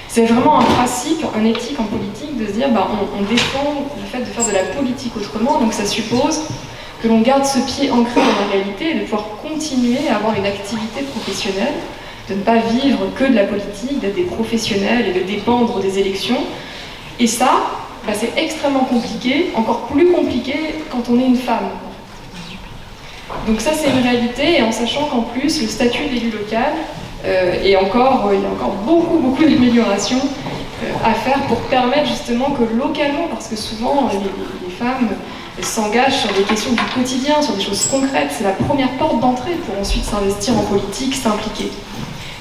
C'est vraiment un principe, un éthique en politique de se dire on défend le fait de faire de la politique autrement, donc ça suppose que l'on garde ce pied ancré dans la réalité et de pouvoir continuer à avoir une activité professionnelle, de ne pas vivre que de la politique, d'être des professionnels et de dépendre des élections. Et ça, c'est extrêmement compliqué, encore plus compliqué quand on est une femme. Donc ça c'est une réalité, et en sachant qu'en plus le statut d'élu local, il y a encore beaucoup d'améliorations à faire pour permettre justement que localement, parce que souvent les femmes s'engagent sur des questions du quotidien, sur des choses concrètes, c'est la première porte d'entrée pour ensuite s'investir en politique, s'impliquer.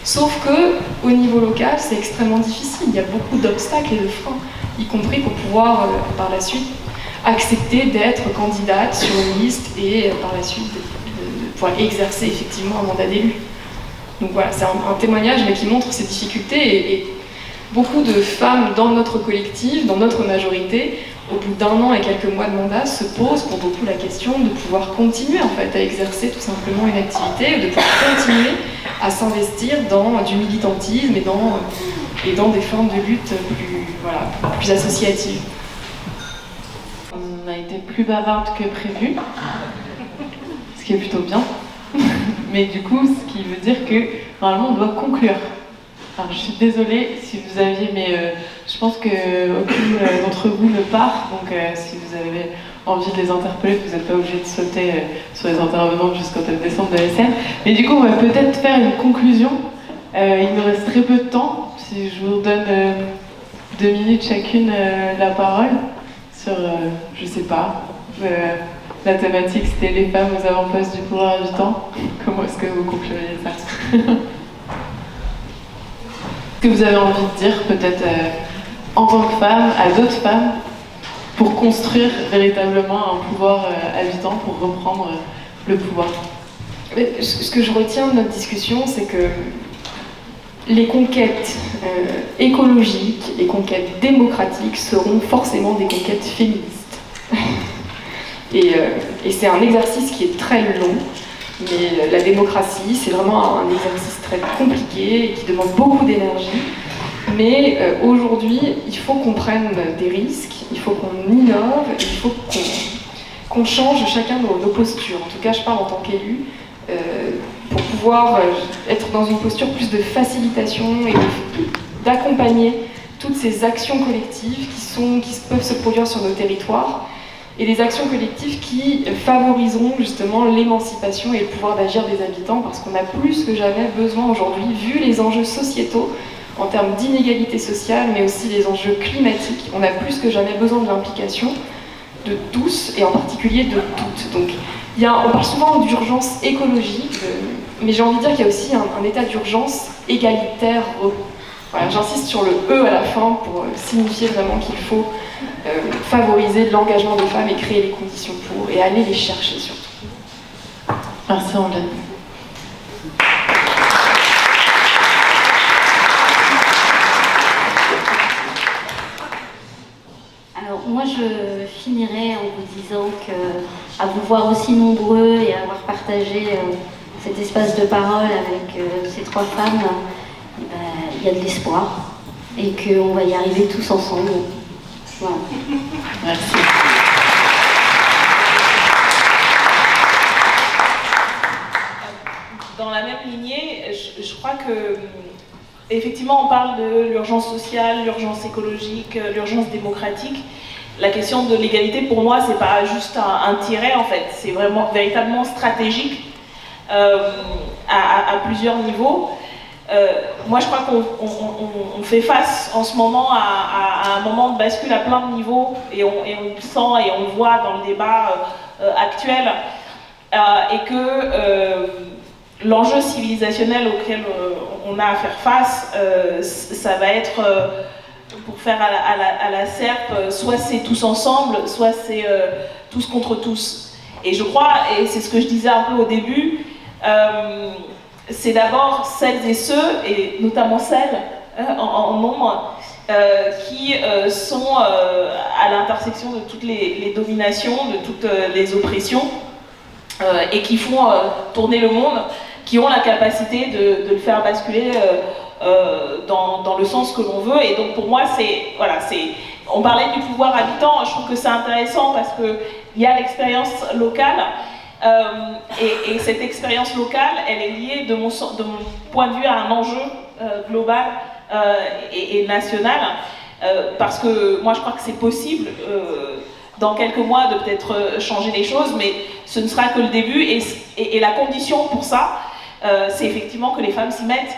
Sauf que au niveau local, c'est extrêmement difficile, il y a beaucoup d'obstacles et de freins, y compris pour pouvoir par la suite accepter d'être candidate sur une liste et par la suite de pouvoir exercer effectivement un mandat d'élu. Donc voilà, c'est un témoignage mais qui montre ces difficultés et beaucoup de femmes dans notre collectif, dans notre majorité, au bout d'un an et quelques mois de mandat, se posent pour beaucoup la question de pouvoir continuer en fait à exercer tout simplement une activité, ou de pouvoir continuer à s'investir dans du militantisme et dans des formes de lutte plus associatives. On a été plus bavarde que prévu, ce qui est plutôt bien. Mais du coup, ce qui veut dire que normalement on doit conclure. Alors, je suis désolée si vous aviez, mais je pense qu'aucune d'entre vous ne part, donc si vous avez envie de les interpeller, vous n'êtes pas obligé de sauter sur les intervenants jusqu'au descendre de la scène. Mais du coup, on va peut-être faire une conclusion. Il nous reste très peu de temps. Si je vous donne 2 minutes chacune la parole sur, je sais pas, la thématique c'était les femmes aux avant-postes du pouvoir du temps. Comment est-ce que vous concluriez ça? Ce que vous avez envie de dire, peut-être en tant que femme, à d'autres femmes, pour construire véritablement un pouvoir habitant, pour reprendre le pouvoir? Ce que je retiens de notre discussion, c'est que les conquêtes écologiques, les conquêtes démocratiques seront forcément des conquêtes féministes. Et c'est un exercice qui est très long, mais la démocratie, c'est vraiment un exercice très compliqué et qui demande beaucoup d'énergie. Mais aujourd'hui, il faut qu'on prenne des risques, il faut qu'on innove, il faut qu'on change chacun nos postures. En tout cas, je parle en tant qu'élu, pour pouvoir être dans une posture plus de facilitation et d'accompagner toutes ces actions collectives qui peuvent se produire sur nos territoires, et des actions collectives qui favoriseront justement l'émancipation et le pouvoir d'agir des habitants, parce qu'on a plus que jamais besoin aujourd'hui, vu les enjeux sociétaux, en termes d'inégalité sociale, mais aussi les enjeux climatiques. On a plus que jamais besoin de l'implication de tous, et en particulier de toutes. Donc, on parle souvent d'urgence écologique, mais j'ai envie de dire qu'il y a aussi un état d'urgence égalitaire. Voilà, j'insiste sur le E à la fin pour signifier vraiment qu'il faut favoriser l'engagement des femmes et créer les conditions pour, et aller les chercher surtout. Merci Angèle. Alors moi je finirai en vous disant que à vous voir aussi nombreux et à avoir partagé cet espace de parole avec ces trois femmes, il y a de l'espoir et qu'on va y arriver tous ensemble. Voilà. Merci. Dans la même lignée, je crois que effectivement on parle de l'urgence sociale, l'urgence écologique, l'urgence démocratique. La question de l'égalité pour moi c'est pas juste un tiret en fait, c'est vraiment véritablement stratégique à plusieurs niveaux. Moi je crois qu'on fait face en ce moment à un moment de bascule à plein de niveaux et on le sent et on le voit dans le débat actuel et que l'enjeu civilisationnel auquel on a à faire face, ça va être, pour faire à la SERP, soit c'est tous ensemble, soit c'est tous contre tous. Et je crois, et c'est ce que je disais un peu au début, c'est d'abord celles et ceux, et notamment celles en nombre, qui sont à l'intersection de toutes les dominations, de toutes les oppressions, et qui font tourner le monde, qui ont la capacité de le faire basculer dans le sens que l'on veut. Et donc pour moi, on parlait du pouvoir habitant, je trouve que c'est intéressant parce qu'il y a l'expérience locale, et cette expérience locale, elle est liée de mon point de vue à un enjeu global et national, parce que moi je crois que c'est possible dans quelques mois de peut-être changer les choses, mais ce ne sera que le début, et la condition pour ça, c'est effectivement que les femmes s'y mettent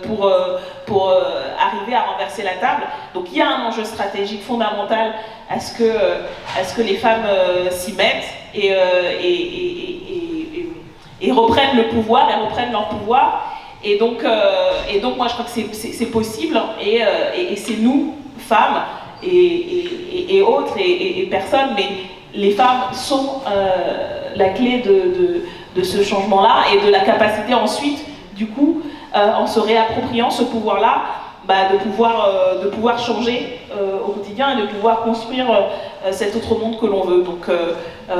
pour arriver à renverser la table. Donc il y a un enjeu stratégique fondamental à ce que les femmes s'y mettent et reprennent le pouvoir, et reprennent leur pouvoir. Et donc moi je crois que c'est possible, et c'est nous, femmes, et autres, et personnes, mais les femmes sont la clé de ce changement-là, et de la capacité ensuite, du coup, en se réappropriant ce pouvoir-là, de pouvoir changer au quotidien et de pouvoir construire cet autre monde que l'on veut. Donc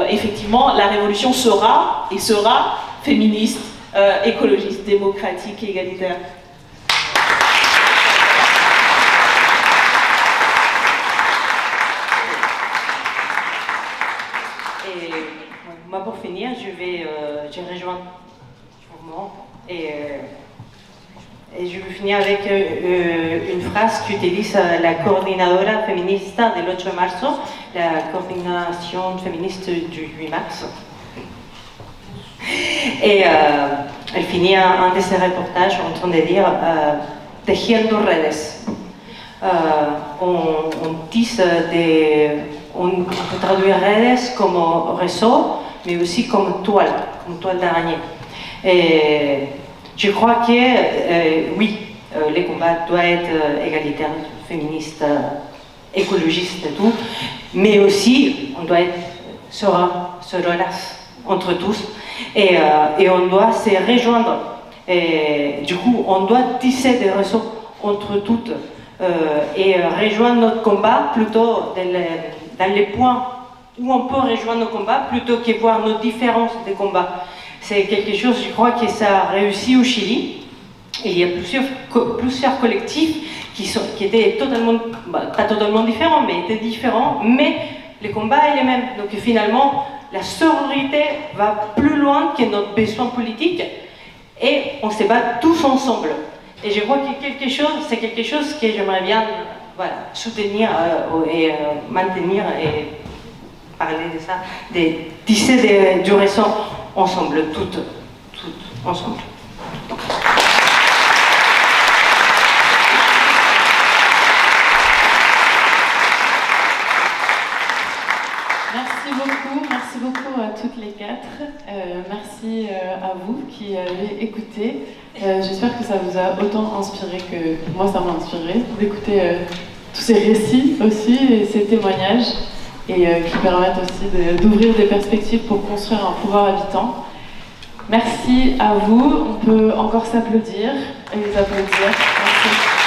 effectivement, la révolution sera féministe, écologiste, démocratique et égalitaire. Et moi, pour finir, je rejoins sûrement, et je vais finir avec une phrase qu'utilise la coordinadora feminista del 8 de marzo, la coordination féministe du 8 mars. Et elle finit un de ses reportages en train de dire tejiendo redes. On peut traduire redes comme réseau, mais aussi comme toile d'araignée. Et je crois que oui, les combats doivent être égalitaires, féministes, écologistes et tout, mais aussi on doit être sororas entre tous, et on doit se rejoindre. Et du coup, on doit tisser des réseaux entre toutes et rejoindre notre combat plutôt dans les points où on peut rejoindre nos combats plutôt que voir nos différences de combats. C'est quelque chose, je crois, que ça a réussi au Chili. Il y a plusieurs collectifs qui étaient totalement, pas totalement différents, mais étaient différents, mais les combats sont les mêmes. Donc finalement, la sororité va plus loin que notre besoin politique, et on se bat tous ensemble. Et je crois que c'est quelque chose que j'aimerais bien soutenir et maintenir, et parler de ça, de tisser du réseau ensemble, toutes ensemble. les quatre. Merci à vous qui avez écouté. J'espère que ça vous a autant inspiré que moi ça m'a inspiré d'écouter tous ces récits aussi et ces témoignages et qui permettent aussi d'ouvrir des perspectives pour construire un pouvoir habitant. Merci à vous. On peut encore s'applaudir et les applaudir. Merci.